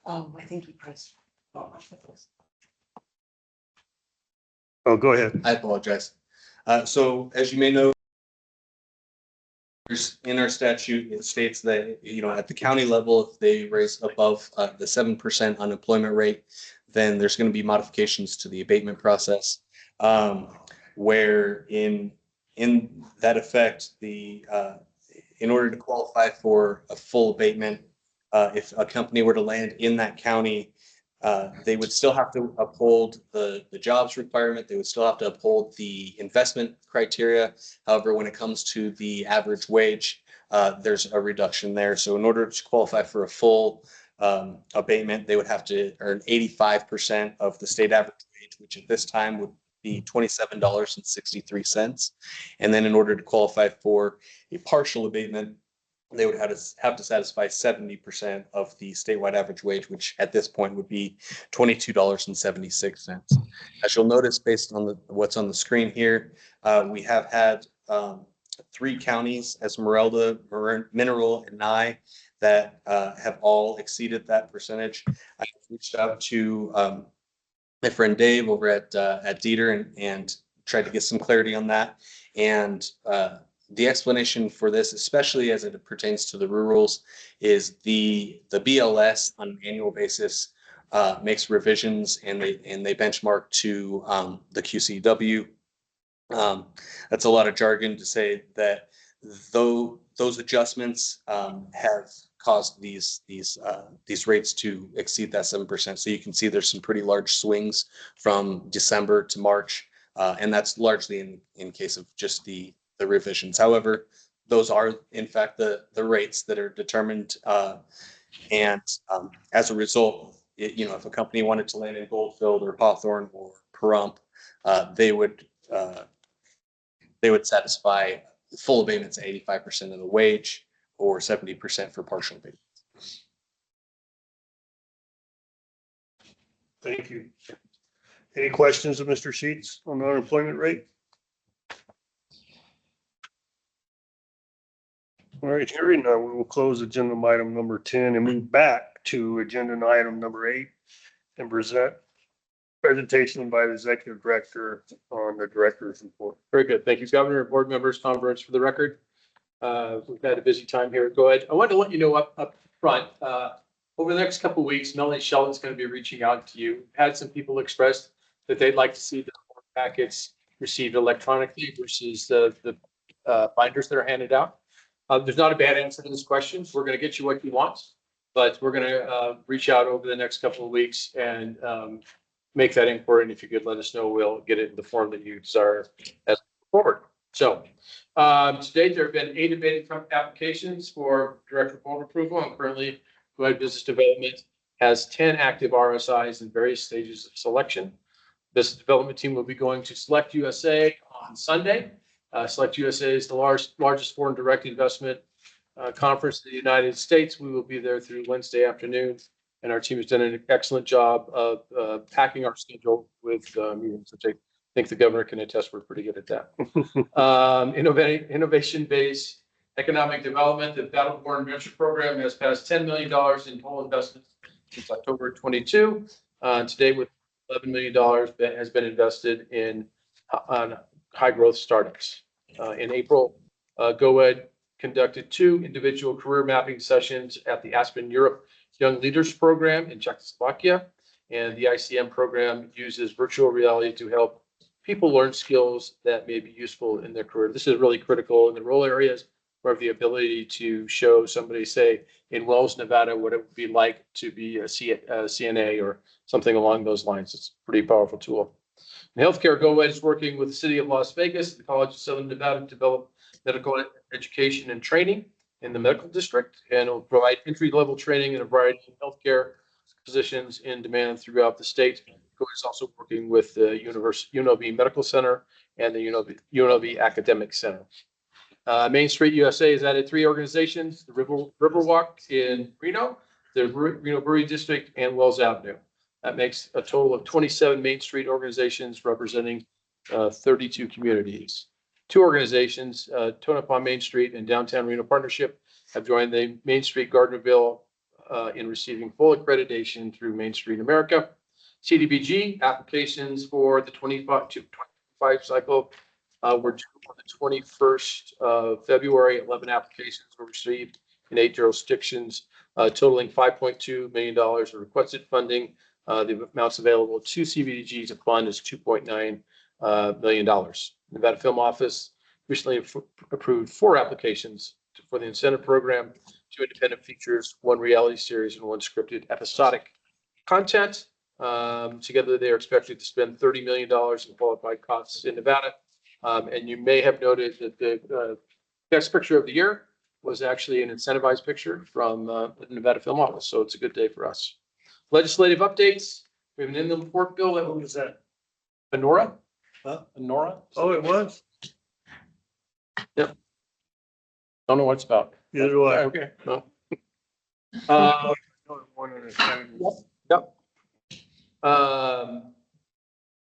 Oh, I think you pressed. Oh, go ahead. I apologize. So as you may know, in our statute, it states that, at the county level, if they raise above the 7% unemployment rate, then there's going to be modifications to the abatement process, where in that effect, in order to qualify for a full abatement, if a company were to land in that county, they would still have to uphold the jobs requirement. They would still have to uphold the investment criteria. However, when it comes to the average wage, there's a reduction there. So in order to qualify for a full abatement, they would have to earn 85% of the state average wage, which at this time would be $27.63. And then in order to qualify for a partial abatement, they would have to satisfy 70% of the statewide average wage, which at this point would be $22.76. As you'll notice, based on what's on the screen here, we have had 3 counties, Esmeralda, Mineral, and Nye, that have all exceeded that percentage. I reached out to my friend Dave over at Dieter and tried to get some clarity on that. And the explanation for this, especially as it pertains to the rurals, is the BLS on an annual basis makes revisions, and they benchmark to the QCW. That's a lot of jargon to say that though those adjustments have caused these rates to exceed that 7%. So you can see there's some pretty large swings from December to March, and that's largely in case of just the revisions. However, those are in fact the rates that are determined, and as a result, if a company wanted to land in Goldfield or Hawthorne or Pahrump, they would satisfy full abatements at 85% of the wage or 70% for partial abatements. Thank you. Any questions of Mr. Sheets on the unemployment rate? All right, hearing none, we will close agenda item number 10 and move back to agenda item number 8 and present presentation by the executive director on the director's report. Very good. Thank you, Governor. Board members, conference for the record. We've had a busy time here. Go ahead. I wanted to let you know up front, over the next couple of weeks, Melanie Sheldon's going to be reaching out to you. Had some people expressed that they'd like to see the packets received electronically versus the binders that are handed out. There's not a bad answer to this question. We're going to get you what you want, but we're going to reach out over the next couple of weeks and make that inquiry. And if you could let us know, we'll get it in the form that you desire as forward. So to date, there have been 8 abated applications for direct board approval, and currently GOED Business Development has 10 active RSIs in various stages of selection. Business development team will be going to Select USA on Sunday. Select USA is the largest foreign direct investment conference in the United States. We will be there through Wednesday afternoon, and our team has done an excellent job of packing our schedule with meetings, which I think the governor can attest. We're pretty good at that. Innovation-based economic development. The Battleborn Venture Program has passed $10 million in total investments since October 22. Today, with $11 million that has been invested in high growth startups. In April, GOED conducted 2 individual career mapping sessions at the Aspen Europe Young Leaders Program in Czechoslovakia, and the ICM program uses virtual reality to help people learn skills that may be useful in their career. This is really critical in the rural areas where the ability to show somebody, say, in Wells, Nevada, what it would be like to be a CNA or something along those lines. It's a pretty powerful tool. In healthcare, GOED is working with the city of Las Vegas, the College of Southern Nevada, to develop medical education and training in the medical district, and will provide entry-level training in a variety of healthcare positions in demand throughout the state. GOED is also working with the UNLV Medical Center and the UNLV Academic Center. Main Street USA has added 3 organizations: the Riverwalk in Reno, the Reno Brewery District, and Wells Avenue. That makes a total of 27 Main Street organizations representing 32 communities. 2 organizations, Tonopah Main Street and Downtown Reno Partnership, have joined the Main Street Gardnerville in receiving full accreditation through Main Street America. CDBG applications for the 25 cycle were due on the 21st of February. 11 applications were received in 8 jurisdictions, totaling $5.2 million of requested funding. The amounts available to CDBG to fund is $2.9 million. Nevada Film Office recently approved 4 applications for the incentive program. 2 independent features, 1 reality series, and 1 scripted episodic content. Together, they are expected to spend $30 million in qualified costs in Nevada. And you may have noted that the best picture of the year was actually an incentivized picture from the Nevada Film Office. So it's a good day for us. Legislative updates. We have an inland port bill. What was that? Honora? Huh? Honora? Oh, it was? Yep. Don't know what it's about. Neither do I. Okay. No. Yep.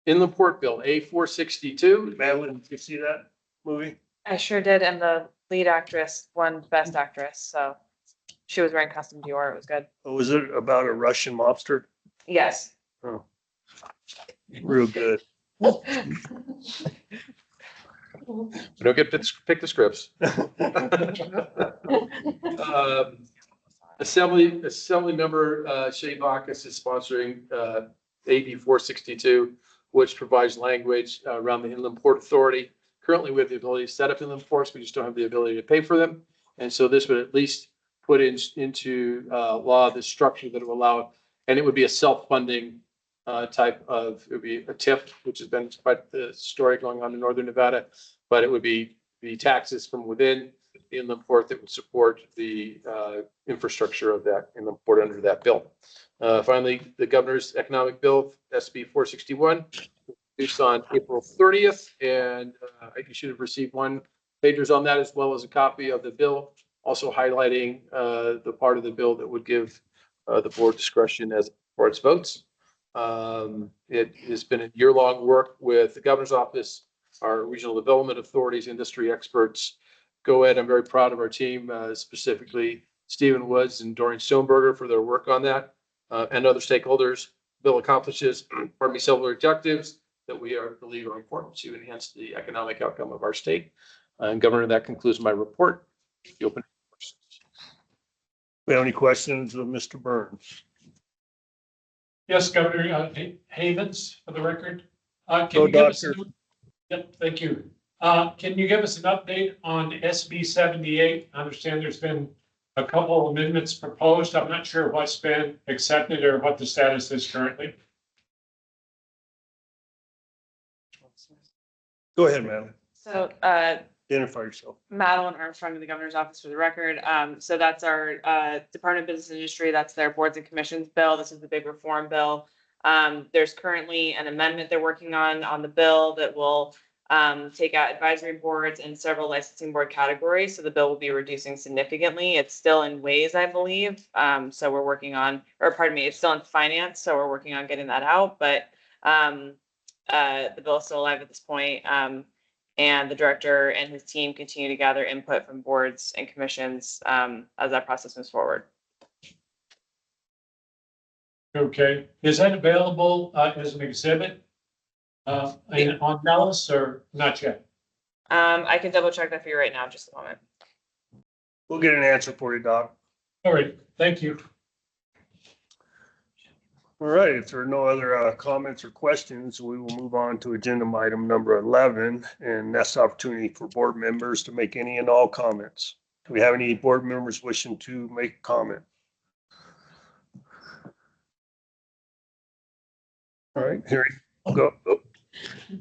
Inland Port Bill, A462. Madeline, did you see that movie? I sure did, and the lead actress won Best Actress, so she was wearing costume Dior. It was good. Oh, was it about a Russian mobster? Yes. Oh, real good. We don't get to pick the scripts. Assembly member Shay Bacchus is sponsoring AB 462, which provides language around the Inland Port Authority. Currently, we have the ability to set up inland ports. We just don't have the ability to pay for them. And so this would at least put into law the structure that will allow, and it would be a self-funding type of, it would be a TIF, which has been quite the story going on in Northern Nevada, but it would be the taxes from within the inland port that would support the infrastructure of that inland port under that bill. Finally, the governor's economic bill, SB 461, introduced on April 30th, and you should have received 1 pagers on that, as well as a copy of the bill, also highlighting the part of the bill that would give the board discretion as for its votes. It has been a year-long work with the governor's office, our regional development authorities, industry experts. GOED, I'm very proud of our team, specifically Stephen Woods and Doreen Stoneberger for their work on that, and other stakeholders. Bill accomplishes, several objectives that we believe are important to enhance the economic outcome of our state. And Governor, that concludes my report. You open questions. We have any questions of Mr. Burns? Yes, Governor Havens, for the record. Can Go, you give us? Doctor. Yep, thank you. Can you give us an update on SB 78? I understand there's been a couple amendments proposed. I'm not sure what's been accepted or what the status is currently. Go ahead, Madeline. So, Identify yourself. Madeline Armstrong in the governor's office for the record. So that's our Department of Business and Industry. That's their boards and commissions bill. This is the big reform bill. There's currently an amendment they're working on the bill that will take out advisory boards and several licensing board categories. So the bill will be reducing significantly. It's still in ways, I believe. So we're working on, or pardon me, it's still in finance. So we're working on getting that out. But the bill is still alive at this point. And the director and his team continue to gather input from boards and commissions as that process moves forward. Okay, is that available as an exhibit on Dallas or not yet? I can double check that for you right now, just a moment. We'll get an answer for you, Doc. All right, thank you. All right, if there are no other comments or questions, we will move on to agenda item number 11, and that's the opportunity for board members to make any and all comments. Do we have any board members wishing to make a comment? All right, here you go.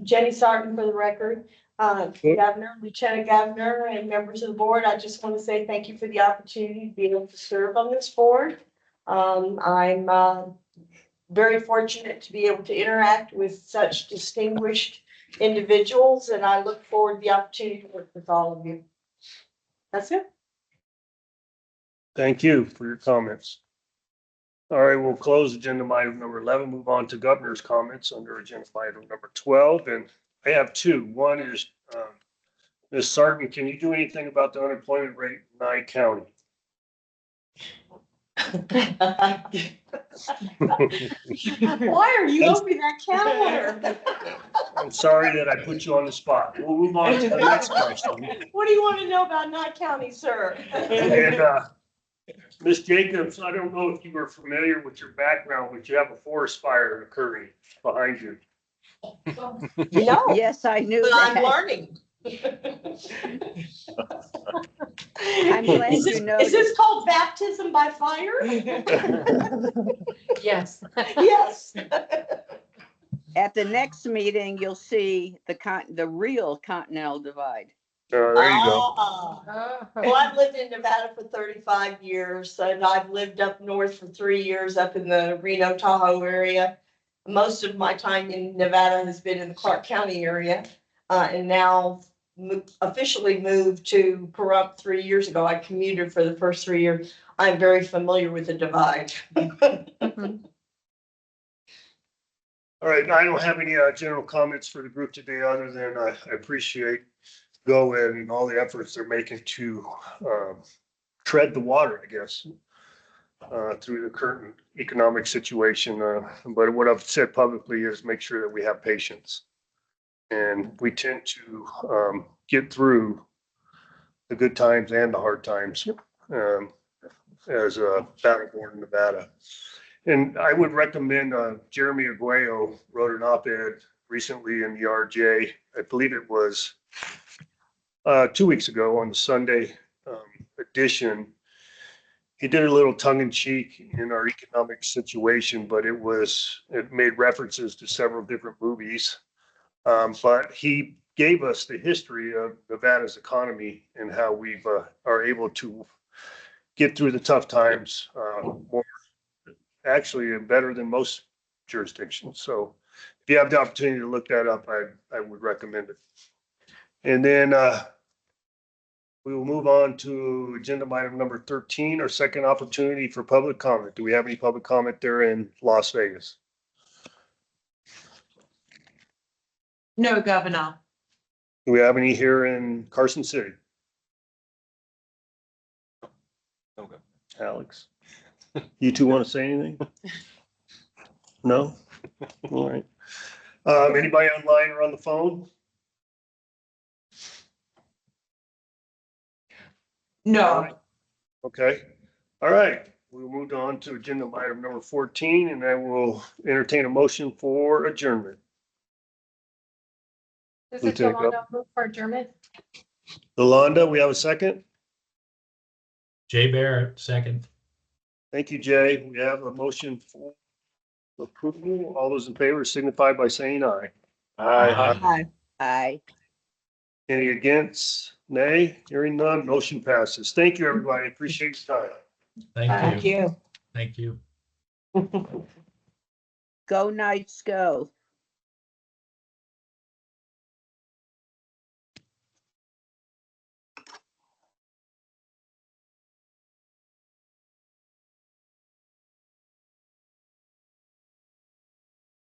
Jenny Sarton for the record. Governor, Lieutenant Governor, and members of the board, I just want to say thank you for the opportunity to be able to serve on this board. I'm very fortunate to be able to interact with such distinguished individuals, and I look forward to the opportunity to work with all of you. That's it. Thank you for your comments. All right, we'll close agenda item number 11, move on to governor's comments under agenda item number 12. And I have 2. One is, Ms. Sarton, can you do anything about the unemployment rate in Nye County? Why are you opening that can of worms? I'm sorry that I put you on the spot. We'll move on to the next question. What do you want to know about Nye County, sir? And Ms. Jacobs, I don't know if you were familiar with your background, but you have a forest fire occurring behind you. No. Yes, I knew But that. I'm learning. I'm glad Is you this, noticed. is this called baptism by fire? Yes. Yes. At the next meeting, you'll see the real continental divide. There you go. Well, I've lived in Nevada for 35 years, and I've lived up north for 3 years up in the Reno Tahoe area. Most of my time in Nevada has been in the Clark County area, and now officially moved to Quorum 3 years ago. I commuted for the first 3 years. I'm very familiar with the divide. All right, I don't have any general comments for the group today, other than I appreciate GOED and all the efforts they're making to tread the water, I guess, through the current economic situation. But what I've said publicly is make sure that we have patience. And we tend to get through the good times and the hard times as a battleborn in Nevada. And I would recommend Jeremy Aguayo wrote an op-ed recently in the RJ. I believe it was 2 weeks ago on the Sunday edition. He did a little tongue in cheek in our economic situation, but it made references to several different movies. But he gave us the history of Nevada's economy and how we are able to get through the tough times more actually better than most jurisdictions. So if you have the opportunity to look that up, I would recommend it. And then we will move on to agenda item number 13, our second opportunity for public comment. Do we have any public comment there in Las Vegas? No, Governor. Do we have any here in Carson City? Okay. Alex, you two want to say anything? No? All right. Anybody online or on the phone? No. Okay. All right. We'll move on to agenda item number 14, and I will entertain a motion for adjournment. This is Lieutenant Yolanda, move for adjournment. Yolanda, we have a second? Jay Barrett, second. Thank you, Jay. We have a motion for approval. All those in favor signify by saying aye. Aye. Aye. Any against? Nay? Hearing none, motion passes. Thank you, everybody. Appreciate your time. Thank you. you. Thank you. Go Knights, go.